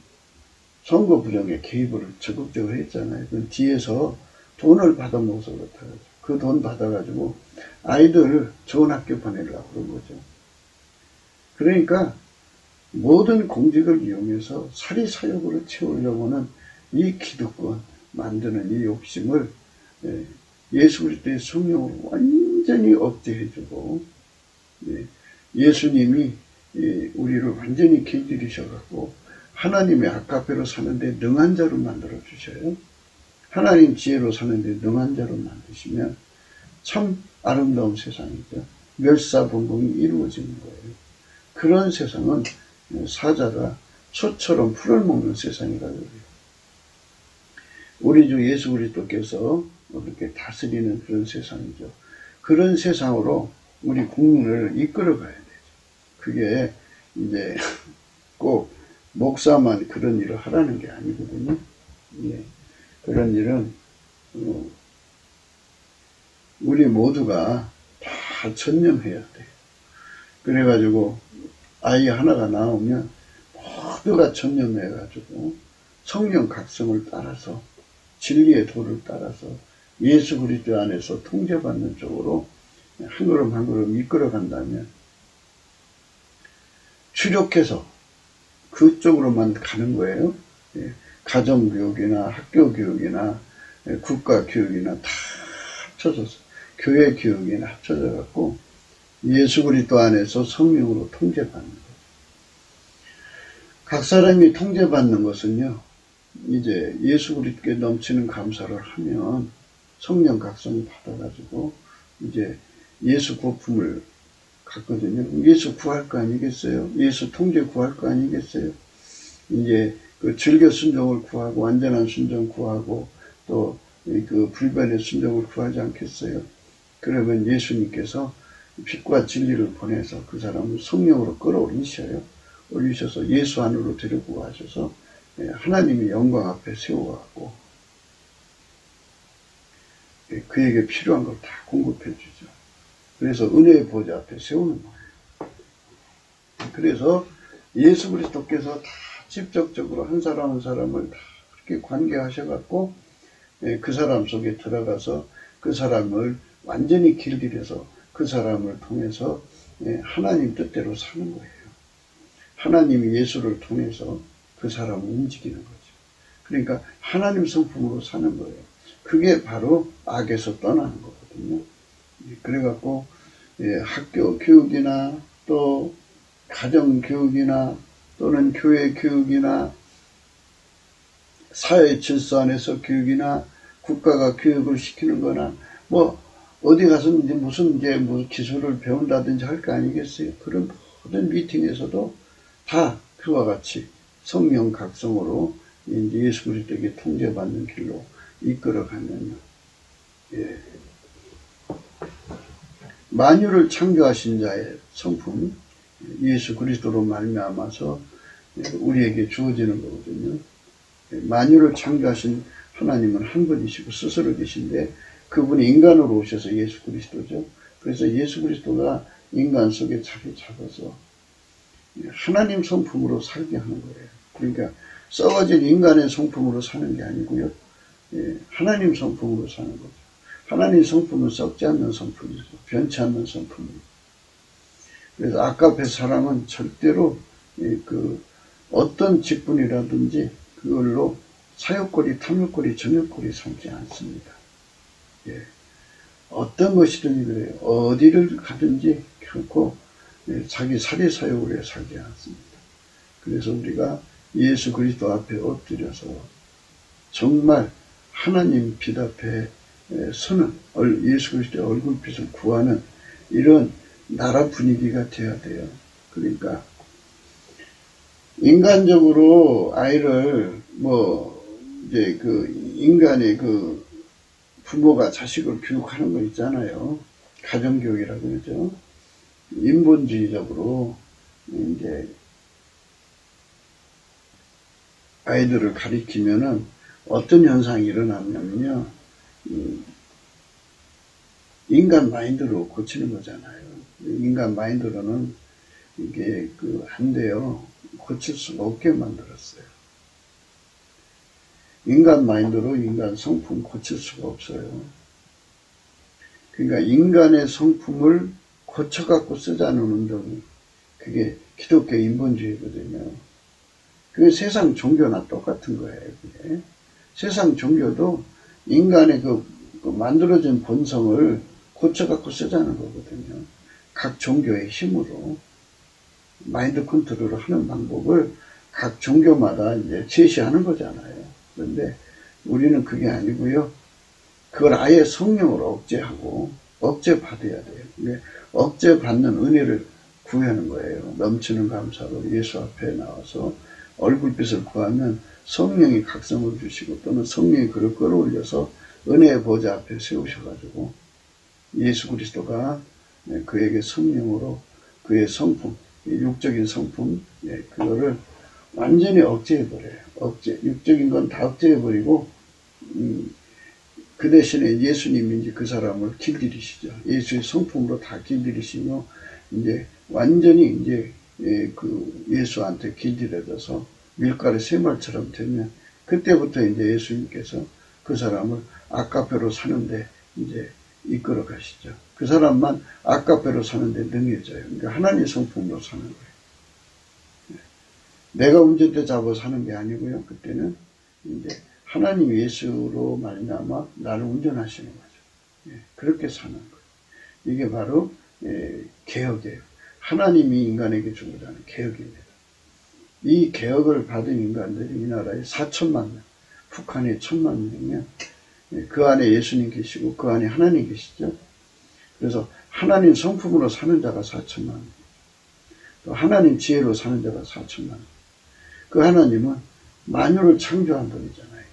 선거 부정에 개입을 적극적으로 했잖아요. 그 뒤에서 돈을 받아먹어서 그렇다고. 그 돈 받아가지고 아이들 좋은 학교 보내려고 그런 거죠. 그러니까 모든 공직을 이용해서 사리사욕으로 채우려고는 이 기득권 만드는 이 욕심을 예수 그리스도의 성령으로 완전히 억제해주고, 예수님이 우리를 완전히 길들이셔갖고 하나님의 아카페로 사는데 능한 자로 만들어 주셔요. 하나님 지혜로 사는데 능한 자로 만드시면 참 아름다운 세상이죠. 멸사분봉이 이루어지는 거예요. 그런 세상은 사자가 소처럼 풀을 먹는 세상이라고 해요. 우리 주 예수 그리스도께서 이렇게 다스리는 그런 세상이죠. 그런 세상으로 우리 국민을 이끌어 가야 되죠. 그게 이제 꼭 목사만 그런 일을 하라는 게 아니거든요. 그런 일은 우리 모두가 다 전념해야 돼요. 그래가지고 아이 하나가 나오면 모두가 전념해가지고 성령 각성을 따라서 진리의 도를 따라서 예수 그리스도 안에서 통제받는 쪽으로 한 걸음 한 걸음 이끌어 간다면 추력해서 그쪽으로만 가는 거예요. 가정교육이나 학교교육이나 국가교육이나 다 합쳐서 교회교육이나 합쳐져 갖고 예수 그리스도 안에서 성령으로 통제받는 거예요. 각 사람이 통제받는 것은요, 이제 예수 그리스도께 넘치는 감사를 하면 성령 각성을 받아가지고 이제 예수 거품을 갖거든요. 예수 구할 거 아니겠어요? 예수 통제 구할 거 아니겠어요? 이제 그 즐겨 순종을 구하고 완전한 순종 구하고 또 그 불변의 순종을 구하지 않겠어요? 그러면 예수님께서 빛과 진리를 보내서 그 사람을 성령으로 끌어올리셔요. 올리셔서 예수 안으로 데리고 가셔서 하나님의 영광 앞에 세워갖고 그에게 필요한 걸 다 공급해 주죠. 그래서 은혜의 보좌 앞에 세우는 거예요. 그래서 예수 그리스도께서 다 직접적으로 한 사람 한 사람을 다 그렇게 관계하셔갖고 그 사람 속에 들어가서 그 사람을 완전히 길들여서 그 사람을 통해서 하나님 뜻대로 사는 거예요. 하나님이 예수를 통해서 그 사람을 움직이는 거죠. 그러니까 하나님 성품으로 사는 거예요. 그게 바로 악에서 떠나는 거거든요. 그래갖고 학교 교육이나 또 가정 교육이나 또는 교회 교육이나 사회 질서 안에서 교육이나 국가가 교육을 시키는 거나 뭐 어디 가서 이제 무슨 기술을 배운다든지 할 거 아니겠어요? 그런 모든 미팅에서도 다 그와 같이 성령 각성으로 이제 예수 그리스도에게 통제받는 길로 이끌어가면요. 만유를 창조하신 자의 성품, 예수 그리스도로 말미암아서 우리에게 주어지는 거거든요. 만유를 창조하신 하나님은 한 분이시고 스스로 계신데 그분이 인간으로 오셔서 예수 그리스도죠. 그래서 예수 그리스도가 인간 속에 자리 잡아서 하나님 성품으로 살게 하는 거예요. 그러니까 썩어진 인간의 성품으로 사는 게 아니고요. 하나님 성품으로 사는 거죠. 하나님 성품은 썩지 않는 성품이죠. 변치 않는 성품이죠. 그래서 아까의 사람은 절대로 어떤 직분이라든지 그걸로 사욕거리, 탐욕거리, 정욕거리 삼지 않습니다. 어떤 것이든지 그래요. 어디를 가든지 결코 자기 사리사욕을 해 살지 않습니다. 그래서 우리가 예수 그리스도 앞에 엎드려서 정말 하나님 빛 앞에 서는 예수 그리스도의 얼굴빛을 구하는 이런 나라 분위기가 되어야 돼요. 그러니까 인간적으로 아이를 이제 인간의 부모가 자식을 교육하는 거 있잖아요. 가정교육이라고 그러죠. 인본주의적으로 이제 아이들을 가리키면은 어떤 현상이 일어나냐면요. 인간 마인드로 고치는 거잖아요. 인간 마인드로는 이게 안 돼요. 고칠 수가 없게 만들었어요. 인간 마인드로 인간 성품 고칠 수가 없어요. 그러니까 인간의 성품을 고쳐갖고 쓰자는 운동이 그게 기독교 인본주의거든요. 그게 세상 종교나 똑같은 거예요. 그게. 세상 종교도 인간의 그 만들어진 본성을 고쳐갖고 쓰자는 거거든요. 각 종교의 힘으로 마인드 컨트롤을 하는 방법을 각 종교마다 이제 제시하는 거잖아요. 그런데 우리는 그게 아니고요. 그걸 아예 성령으로 억제하고 억제 받아야 돼요. 근데 억제 받는 은혜를 구하는 거예요. 넘치는 감사로 예수 앞에 나와서 얼굴빛을 구하면 성령이 각성을 주시고 또는 성령이 그를 끌어올려서 은혜의 보좌 앞에 세우셔가지고 예수 그리스도가 그에게 성령으로 그의 성품, 육적인 성품, 그거를 완전히 억제해버려요. 육적인 건 다 억제해버리고, 그 대신에 예수님이 이제 그 사람을 길들이시죠. 예수의 성품으로 다 길들이시며, 이제 완전히 이제 그 예수한테 길들여져서 밀가루 새말처럼 되면, 그때부터 이제 예수님께서 그 사람을 아까페로 사는데 이제 이끌어 가시죠. 그 사람만 아까페로 사는데 능해져요. 그러니까 하나님 성품으로 사는 거예요. 내가 운전대 잡아 사는 게 아니고요. 그때는 이제 하나님 예수로 말미암아 나를 운전하시는 거죠. 그렇게 사는 거예요. 이게 바로 개혁이에요. 하나님이 인간에게 주고자 하는 개혁입니다. 이 개혁을 받은 인간들이 이 나라에 4천만 명, 북한에 1,000만 명이면 그 안에 예수님 계시고 그 안에 하나님 계시죠. 그래서 하나님 성품으로 사는 자가 4천만 명, 또 하나님 지혜로 사는 자가 4천만 명. 그 하나님은 만유를 창조한 분이잖아요.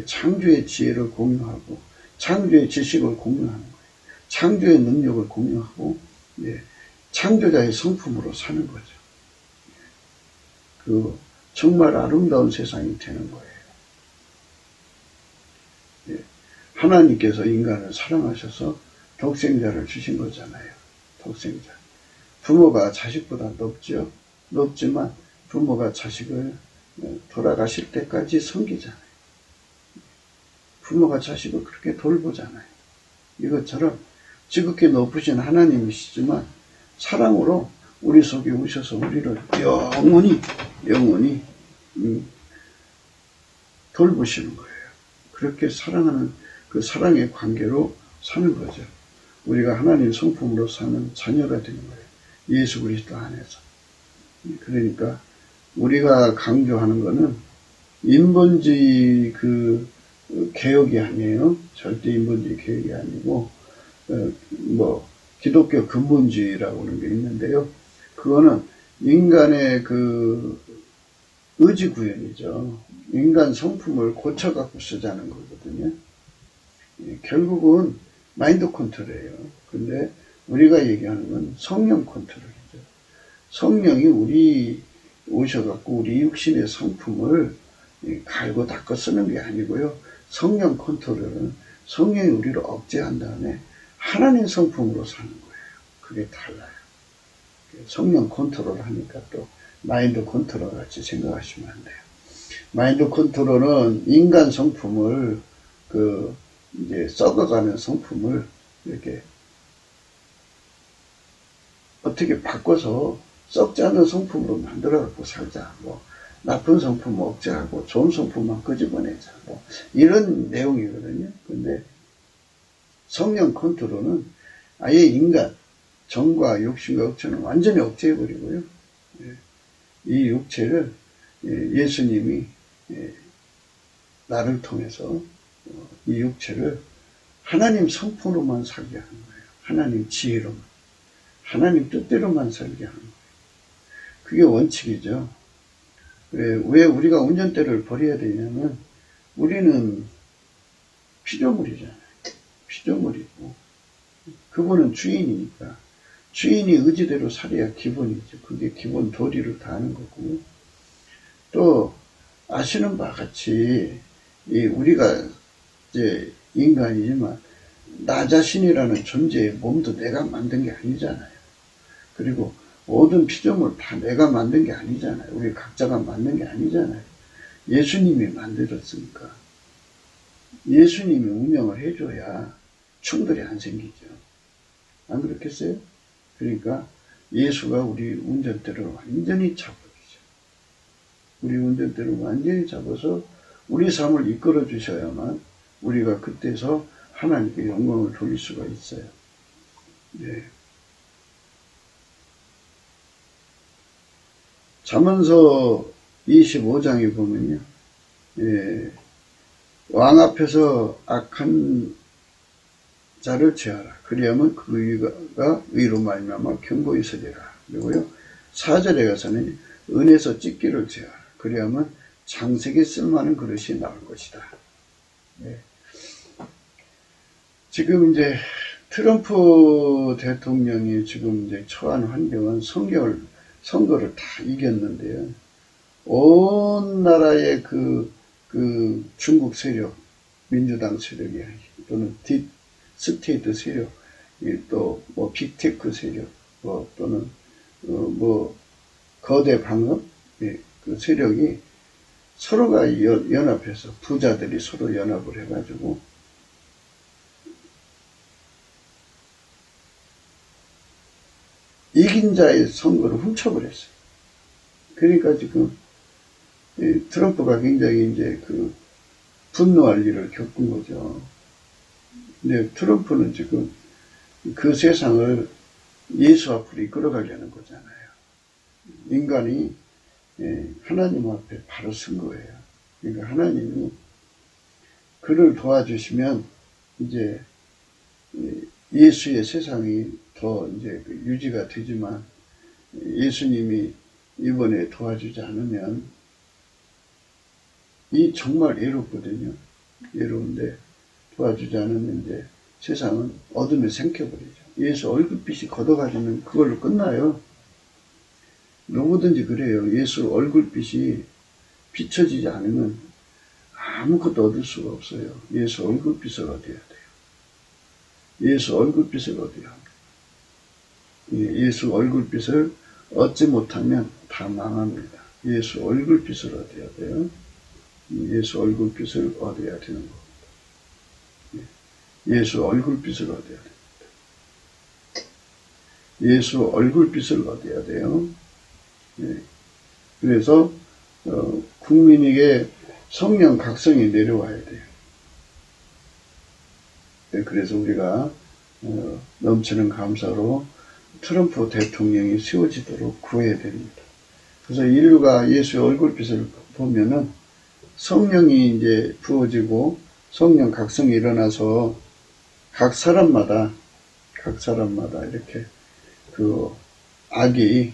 창조의 지혜를 공유하고 창조의 지식을 공유하는 거예요. 창조의 능력을 공유하고 창조자의 성품으로 사는 거죠. 그 정말 아름다운 세상이 되는 거예요. 하나님께서 인간을 사랑하셔서 독생자를 주신 거잖아요. 독생자. 부모가 자식보다 높죠. 높지만 부모가 자식을 돌아가실 때까지 섬기잖아요. 부모가 자식을 그렇게 돌보잖아요. 이것처럼 지극히 높으신 하나님이시지만 사랑으로 우리 속에 오셔서 우리를 영원히 돌보시는 거예요. 그렇게 사랑하는 그 사랑의 관계로 사는 거죠. 우리가 하나님 성품으로 사는 자녀가 되는 거예요. 예수 그리스도 안에서. 그러니까 우리가 강조하는 거는 인본주의 그 개혁이 아니에요. 절대 인본주의 개혁이 아니고 기독교 근본주의라고 하는 게 있는데요. 그거는 인간의 그 의지 구현이죠. 인간 성품을 고쳐갖고 쓰자는 거거든요. 결국은 마인드 컨트롤이에요. 근데 우리가 얘기하는 건 성령 컨트롤이죠. 성령이 우리 오셔갖고 우리 육신의 성품을 갈고 닦아 쓰는 게 아니고요. 성령 컨트롤은 성령이 우리를 억제한 다음에 하나님 성품으로 사는 거예요. 그게 달라요. 성령 컨트롤 하니까 또 마인드 컨트롤 같이 생각하시면 안 돼요. 마인드 컨트롤은 인간 성품을 이제 썩어가는 성품을 이렇게 어떻게 바꿔서 썩지 않는 성품으로 만들어갖고 살자. 나쁜 성품 억제하고 좋은 성품만 끄집어내자. 이런 내용이거든요. 근데 성령 컨트롤은 아예 인간, 정과 욕심과 억제는 완전히 억제해버리고요. 이 육체를 예수님이 나를 통해서 이 육체를 하나님 성품으로만 살게 하는 거예요. 하나님 지혜로만. 하나님 뜻대로만 살게 하는 거예요. 그게 원칙이죠. 왜 우리가 운전대를 버려야 되냐면 우리는 피조물이잖아요. 피조물이고 그분은 주인이니까 주인이 의지대로 살아야 기본이죠. 그게 기본 도리를 다하는 거고 또 아시는 바와 같이 우리가 이제 인간이지만 나 자신이라는 존재의 몸도 내가 만든 게 아니잖아요. 그리고 모든 피조물 다 내가 만든 게 아니잖아요. 우리 각자가 만든 게 아니잖아요. 예수님이 만들었으니까 예수님이 운영을 해줘야 충돌이 안 생기죠. 안 그렇겠어요? 그러니까 예수가 우리 운전대를 완전히 잡아주죠. 우리 운전대를 완전히 잡아서 우리 삶을 이끌어 주셔야만 우리가 그때서 하나님께 영광을 돌릴 수가 있어요. 네. 잠언서 25장에 보면요. 예, 왕 앞에서 악한 자를 제하라. 그리하면 그 의가 의로 말미암아 견고히 서리라. 그리고요. 4절에 가서는 은에서 찢기를 제하라. 그리하면 장색에 쓸만한 그릇이 나올 것이다. 네. 지금 이제 트럼프 대통령이 지금 이제 처한 환경은 선거를 다 이겼는데요. 온 나라의 그 중국 세력, 민주당 세력이 또는 딥스테이트 세력, 또 뭐 빅테크 세력, 또는 뭐 거대 방업 그 세력이 서로가 연합해서 부자들이 서로 연합을 해가지고 이긴 자의 선거를 훔쳐버렸어요. 그러니까 지금 트럼프가 굉장히 이제 분노할 일을 겪은 거죠. 근데 트럼프는 지금 그 세상을 예수 앞으로 이끌어가려는 거잖아요. 인간이 하나님 앞에 바로 선 거예요. 그러니까 하나님이 그를 도와주시면 이제 예수의 세상이 더 이제 유지가 되지만 예수님이 이번에 도와주지 않으면 이 정말 외롭거든요. 외로운데 도와주지 않으면 이제 세상은 어둠에 생겨버리죠. 예수 얼굴빛이 걷어가지면 그걸로 끝나요. 누구든지 그래요. 예수 얼굴빛이 비춰지지 않으면 아무것도 얻을 수가 없어요. 예수 얼굴빛을 얻어야 돼요. 예수 얼굴빛을 얻어야 합니다. 예수 얼굴빛을 얻지 못하면 다 망합니다. 예수 얼굴빛을 얻어야 돼요. 예수 얼굴빛을 얻어야 되는 겁니다. 예수 얼굴빛을 얻어야 됩니다. 예수 얼굴빛을 얻어야 돼요. 그래서 국민에게 성령 각성이 내려와야 돼요. 그래서 우리가 넘치는 감사로 트럼프 대통령이 세워지도록 구해야 됩니다. 그래서 인류가 예수의 얼굴빛을 보면은 성령이 이제 부어지고 성령 각성이 일어나서 각 사람마다 이렇게 악이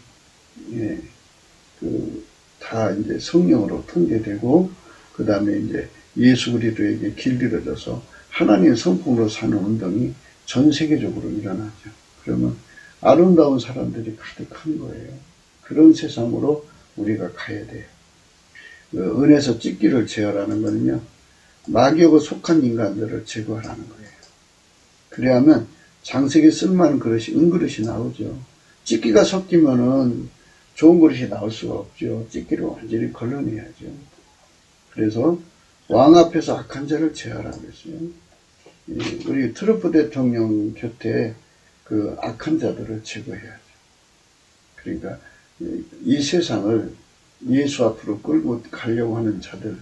다 이제 성령으로 통제되고 그 다음에 이제 예수 그리스도에게 길들여져서 하나님의 성품으로 사는 운동이 전 세계적으로 일어나죠. 그러면 아름다운 사람들이 가득한 거예요. 그런 세상으로 우리가 가야 돼요. 은에서 찢기를 제하라는 거는요, 마귀하고 속한 인간들을 제거하라는 거예요. 그래야만 장색에 쓸만한 그릇이 은그릇이 나오죠. 찢기가 섞이면은 좋은 그릇이 나올 수가 없죠. 찢기를 완전히 걸러내야죠. 그래서 왕 앞에서 악한 자를 제하라고 했어요. 우리 트럼프 대통령 곁에 그 악한 자들을 제거해야죠. 그러니까 이 세상을 예수 앞으로 끌고 가려고 하는 자들,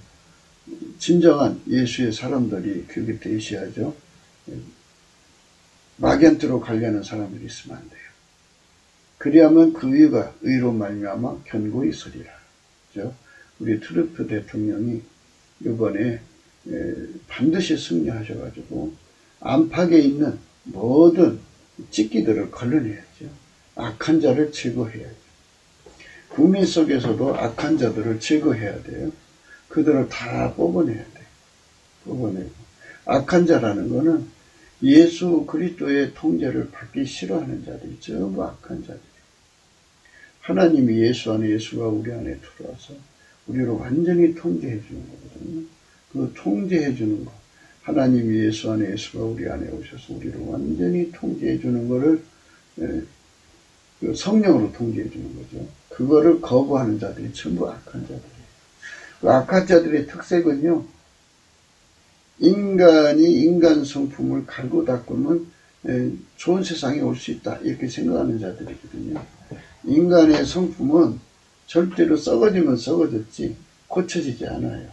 진정한 예수의 사람들이 그 곁에 있어야죠. 마견트로 가려는 사람들이 있으면 안 돼요. 그리하면 그 의가 의로 말미암아 견고히 서리라. 그죠? 우리 트럼프 대통령이 이번에 반드시 승리하셔가지고 안팎에 있는 모든 찢기들을 걸러내야죠. 악한 자를 제거해야죠. 국민 속에서도 악한 자들을 제거해야 돼요. 그들을 다 뽑아내야 돼요. 뽑아내고. 악한 자라는 거는 예수 그리스도의 통제를 받기 싫어하는 자들이 전부 악한 자들이에요. 하나님이 예수 안에, 예수가 우리 안에 들어와서 우리를 완전히 통제해 주는 거거든요. 그 통제해 주는 거. 하나님이 예수 안에, 예수가 우리 안에 오셔서 우리를 완전히 통제해 주는 거를 성령으로 통제해 주는 거죠. 그거를 거부하는 자들이 전부 악한 자들이에요. 그 악한 자들의 특색은요, 인간이 인간 성품을 갈고 닦으면 좋은 세상에 올 수 있다 이렇게 생각하는 자들이거든요. 인간의 성품은 절대로 썩어지면 썩어졌지 고쳐지지 않아요.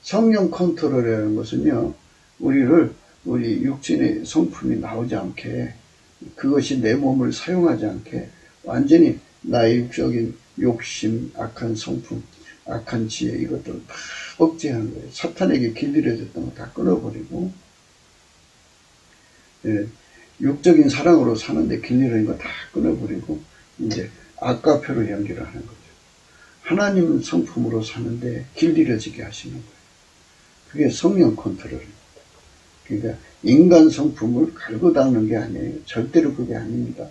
성령 컨트롤이라는 것은요, 우리 육신의 성품이 나오지 않게, 그것이 내 몸을 사용하지 않게, 완전히 나의 육적인 욕심, 악한 성품, 악한 지혜, 이것들을 다 억제하는 거예요. 사탄에게 길들여졌던 거 다 끊어버리고, 예, 육적인 사랑으로 사는데 길들여진 거 다 끊어버리고, 이제 악과 표로 연결하는 거죠. 하나님 성품으로 사는데 길들여지게 하시는 거예요. 그게 성령 컨트롤입니다. 그러니까 인간 성품을 갈고 닦는 게 아니에요. 절대로 그게 아닙니다.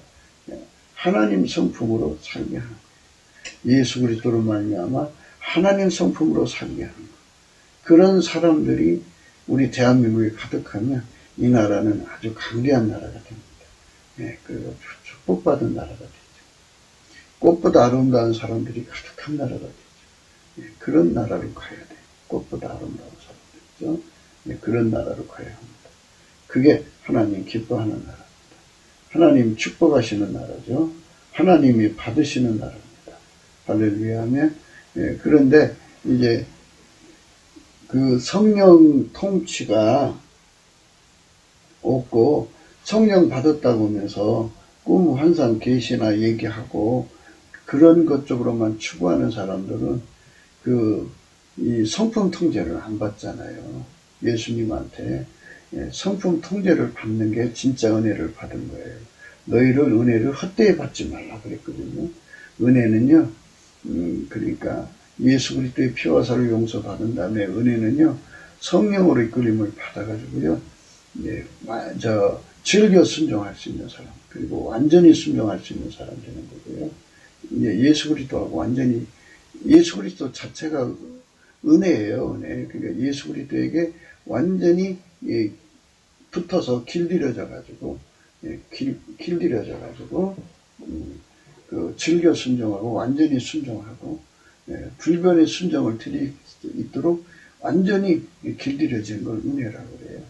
하나님 성품으로 살게 하는 거예요. 예수 그리스도로 말미암아 하나님 성품으로 살게 하는 거예요. 그런 사람들이 우리 대한민국에 가득하면 이 나라는 아주 강대한 나라가 됩니다. 네, 그리고 축복받은 나라가 되죠. 꽃보다 아름다운 사람들이 가득한 나라가 되죠. 네, 그런 나라로 가야 돼요. 꽃보다 아름다운 사람들이죠. 네, 그런 나라로 가야 합니다. 그게 하나님 기뻐하는 나라입니다. 하나님 축복하시는 나라죠. 하나님이 받으시는 나라입니다. 할렐루야 하면. 예, 그런데 이제 그 성령 통치가 없고 성령 받았다고 하면서 꿈, 환상, 계시나 얘기하고 그런 것 쪽으로만 추구하는 사람들은 이 성품 통제를 안 받잖아요. 예수님한테 성품 통제를 받는 게 진짜 은혜를 받은 거예요. 너희를 은혜를 헛되이 받지 말라 그랬거든요. 은혜는요, 그러니까 예수 그리스도의 피와 살을 용서받은 다음에 은혜는요, 성령으로 이끌림을 받아가지고요, 즐겨 순종할 수 있는 사람, 그리고 완전히 순종할 수 있는 사람 되는 거고요. 예수 그리스도하고 완전히, 예수 그리스도 자체가 은혜예요, 은혜. 그러니까 예수 그리스도에게 완전히 붙어서 길들여져가지고, 즐겨 순종하고 완전히 순종하고 불변의 순종을 드릴 수 있도록 완전히 길들여진 걸 은혜라고 그래요.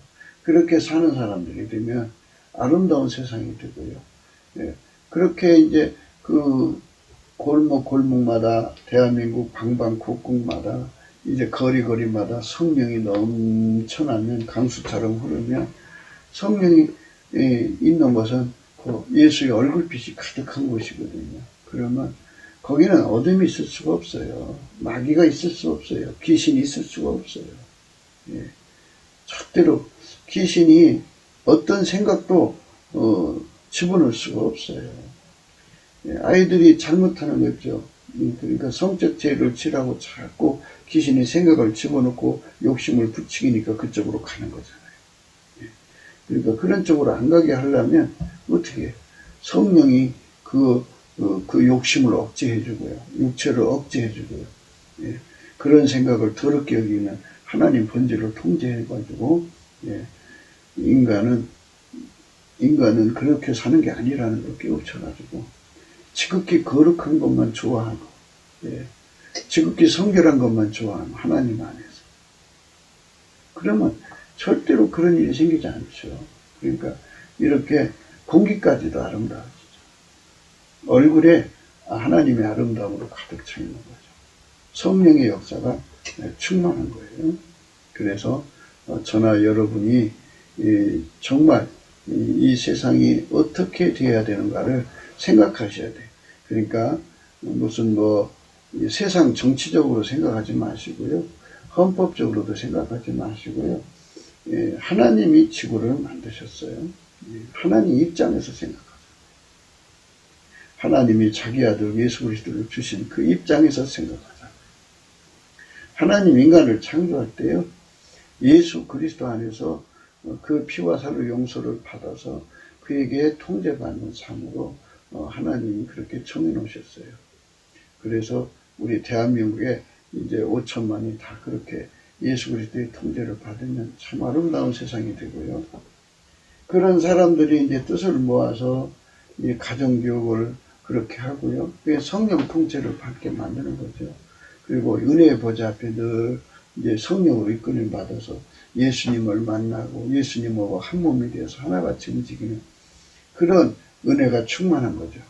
그렇게 사는 사람들이 되면 아름다운 세상이 되고요. 그렇게 이제 그 골목마다 대한민국 방방곡곡마다 이제 거리마다 성령이 넘쳐나면 강수처럼 흐르면 성령이 있는 것은 예수의 얼굴빛이 가득한 곳이거든요. 그러면 거기는 어둠이 있을 수가 없어요. 마귀가 있을 수 없어요. 귀신이 있을 수가 없어요. 절대로 귀신이 어떤 생각도 집어넣을 수가 없어요. 아이들이 잘못하는 거죠. 그러니까 성적 죄를 지라고 자꾸 귀신이 생각을 집어넣고 욕심을 부추기니까 그쪽으로 가는 거잖아요. 그러니까 그런 쪽으로 안 가게 하려면 어떻게 성령이 그 욕심을 억제해주고요. 육체를 억제해주고요. 그런 생각을 더럽게 여기는 하나님 본질을 통제해가지고 인간은 그렇게 사는 게 아니라는 걸 깨우쳐가지고 지극히 거룩한 것만 좋아하고 지극히 성결한 것만 좋아하는 하나님 안에서 그러면 절대로 그런 일이 생기지 않죠. 그러니까 이렇게 공기까지도 아름다워지죠. 얼굴에 하나님의 아름다움으로 가득 차 있는 거죠. 성령의 역사가 충만한 거예요. 그래서 저나 여러분이 정말 이 세상이 어떻게 되어야 되는가를 생각하셔야 돼요. 그러니까 무슨 세상 정치적으로 생각하지 마시고요. 헌법적으로도 생각하지 마시고요. 하나님이 지구를 만드셨어요. 하나님 입장에서 생각하세요. 하나님이 자기 아들 예수 그리스도를 주신 그 입장에서 생각하자. 하나님 인간을 창조할 때요. 예수 그리스도 안에서 그 피와 살로 용서를 받아서 그에게 통제받는 삶으로 하나님이 그렇게 정해 놓으셨어요. 그래서 우리 대한민국에 이제 5천만이 다 그렇게 예수 그리스도의 통제를 받으면 참 아름다운 세상이 되고요. 그런 사람들이 이제 뜻을 모아서 이 가정교육을 그렇게 하고요. 그게 성령 통제를 받게 만드는 거죠. 그리고 은혜의 보좌 앞에 늘 이제 성령으로 이끌림 받아서 예수님을 만나고 예수님하고 한 몸이 되어서 하나같이 움직이는 그런 은혜가 충만한 거죠.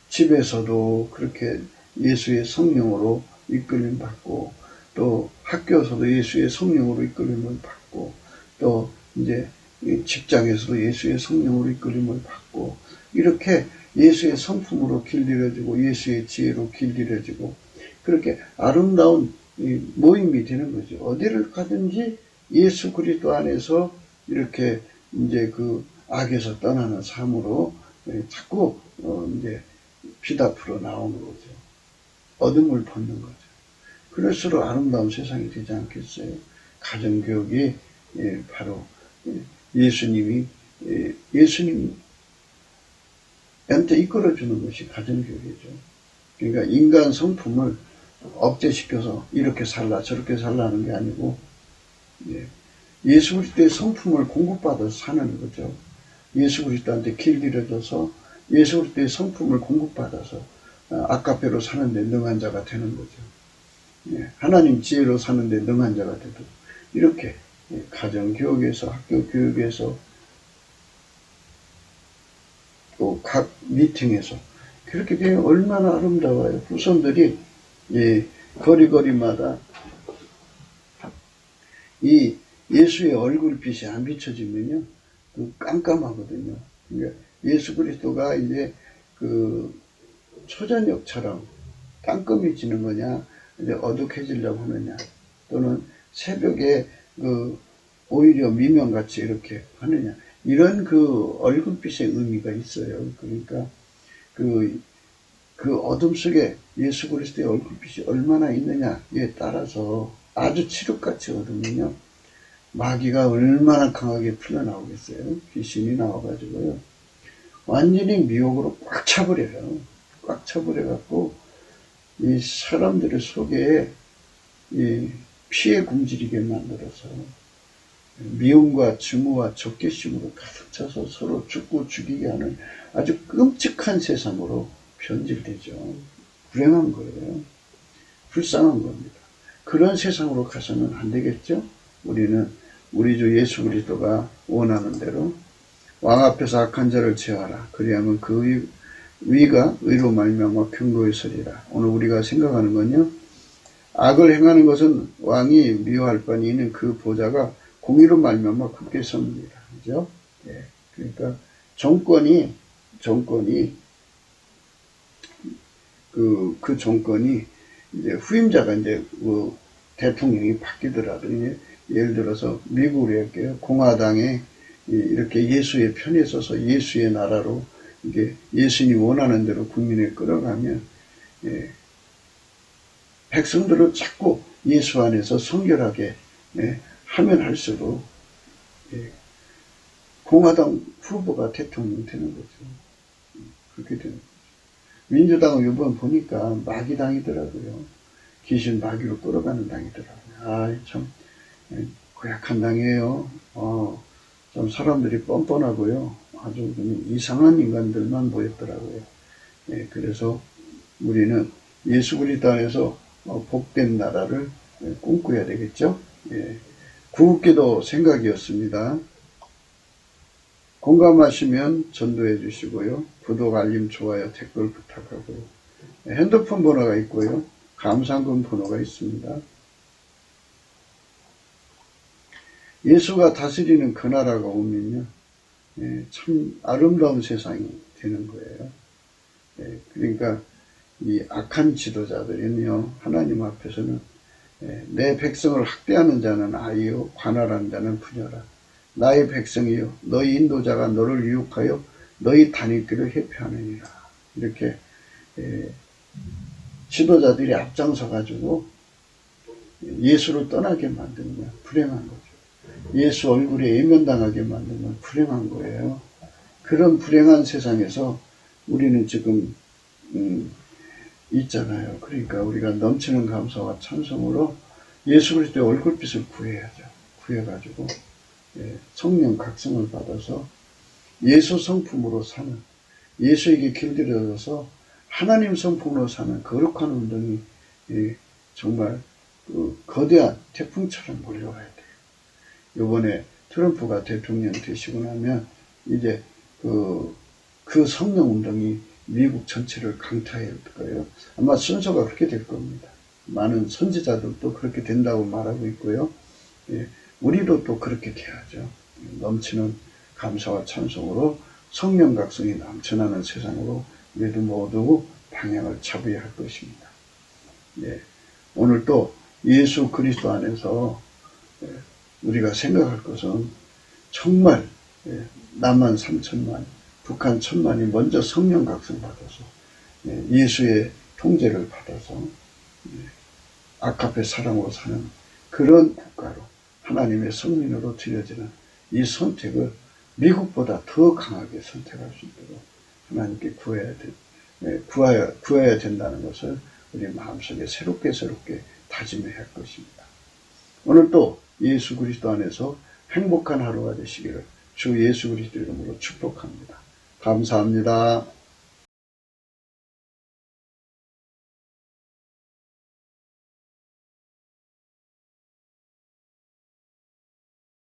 집에서도 그렇게 예수의 성령으로 이끌림 받고 또 학교에서도 예수의 성령으로 이끌림을 받고, 또 이제 직장에서도 예수의 성령으로 이끌림을 받고, 이렇게 예수의 성품으로 길들여지고 예수의 지혜로 길들여지고, 그렇게 아름다운 모임이 되는 거죠. 어디를 가든지 예수 그리스도 안에서 이렇게 이제 그 악에서 떠나는 삶으로 자꾸 이제 빛 앞으로 나오는 거죠. 어둠을 벗는 거죠. 그럴수록 아름다운 세상이 되지 않겠어요? 가정교육이 바로 예수님이 예수님한테 이끌어주는 것이 가정교육이죠. 그러니까 인간 성품을 억제시켜서 이렇게 살라 저렇게 살라는 게 아니고 예수 그리스도의 성품을 공급받아서 사는 거죠. 예수 그리스도한테 길들여져서 예수 그리스도의 성품을 공급받아서 아까페로 사는데 능한 자가 되는 거죠. 하나님 지혜로 사는데 능한 자가 되도록 이렇게 가정교육에서 학교교육에서 또 각 미팅에서 그렇게 되면 얼마나 아름다워요. 후손들이 거리거리마다 이 예수의 얼굴빛이 안 비춰지면요 깜깜하거든요. 그러니까 예수 그리스도가 이제 그 초저녁처럼 깜깜해지는 거냐, 이제 어둑해지려고 하느냐, 또는 새벽에 오히려 미명같이 이렇게 하느냐, 이런 그 얼굴빛의 의미가 있어요. 그러니까 그 어둠 속에 예수 그리스도의 얼굴빛이 얼마나 있느냐에 따라서 아주 칠흑같이 어두우면요 마귀가 얼마나 강하게 풀려나오겠어요. 귀신이 나와가지고요 완전히 미혹으로 꽉 차버려요. 꽉 차버려갖고 이 사람들의 속에 이 피해 굶주리게 만들어서 미움과 증오와 적개심으로 가득 차서 서로 죽고 죽이게 하는 아주 끔찍한 세상으로 변질되죠. 불행한 거예요. 불쌍한 겁니다. 그런 세상으로 가서는 안 되겠죠? 우리는 우리 주 예수 그리스도가 원하는 대로 왕 앞에서 악한 자를 제하라. 그리하면 그 위가 의로 말미암아 견고히 서리라. 오늘 우리가 생각하는 건요. 악을 행하는 것은 왕이 미워할 바니 이는 그 보좌가 공의로 말미암아 굳게 섭니다. 그죠? 예. 그러니까 정권이 그 정권이 이제 후임자가 이제 대통령이 바뀌더라도 예를 들어서 미국으로 할게요. 공화당에 이렇게 예수의 편에 서서 예수의 나라로 이게 예수님이 원하는 대로 국민을 끌어가면 백성들을 자꾸 예수 안에서 성결하게 하면 할수록 공화당 후보가 대통령 되는 거죠. 그렇게 되는 거죠. 민주당은 이번 보니까 마귀당이더라고요. 귀신 마귀로 끌어가는 당이더라고요. 참 고약한 당이에요. 좀 사람들이 뻔뻔하고요. 아주 이상한 인간들만 모였더라고요. 그래서 우리는 예수 그리스도 안에서 복된 나라를 꿈꿔야 되겠죠. 구국기도 생각이었습니다. 공감하시면 전도해 주시고요. 구독, 알림, 좋아요, 댓글 부탁하고요. 핸드폰 번호가 있고요. 감상금 번호가 있습니다. 예수가 다스리는 그 나라가 오면요. 참 아름다운 세상이 되는 거예요. 그러니까 이 악한 지도자들은요. 하나님 앞에서는 내 백성을 학대하는 자는 아이요 관할하는 자는 부녀라. 나의 백성이요 너희 인도자가 너를 유혹하여 너희 다닐길을 회피하느니라. 이렇게 지도자들이 앞장서 가지고 예수를 떠나게 만드는 거야. 불행한 거죠. 예수 얼굴에 예면당하게 만드는 건 불행한 거예요. 그런 불행한 세상에서 우리는 지금 있잖아요. 그러니까 우리가 넘치는 감사와 찬송으로 예수 그리스도의 얼굴빛을 구해야죠. 구해가지고 성령 각성을 받아서 예수 성품으로 사는, 예수에게 길들여져서 하나님 성품으로 사는 거룩한 운동이 정말 거대한 태풍처럼 몰려와야 돼요. 이번에 트럼프가 대통령 되시고 나면 이제 그 성령 운동이 미국 전체를 강타할 거예요. 아마 순서가 그렇게 될 겁니다. 많은 선지자들도 그렇게 된다고 말하고 있고요. 예, 우리도 또 그렇게 돼야죠. 넘치는 감사와 찬송으로 성령 각성이 넘쳐나는 세상으로 우리도 모두 방향을 잡아야 할 것입니다. 예, 오늘 또 예수 그리스도 안에서 우리가 생각할 것은 정말 남한 3천만, 북한 1,000만이 먼저 성령 각성 받아서 예수의 통제를 받아서 아카페 사랑으로 사는 그런 국가로 하나님의 성민으로 드려지는 이 선택을 미국보다 더 강하게 선택할 수 있도록 하나님께 구해야 된다는 것을 우리 마음속에 새롭게 다짐해야 할 것입니다. 오늘 또 예수 그리스도 안에서 행복한 하루가 되시기를 주 예수 그리스도 이름으로 축복합니다. 감사합니다.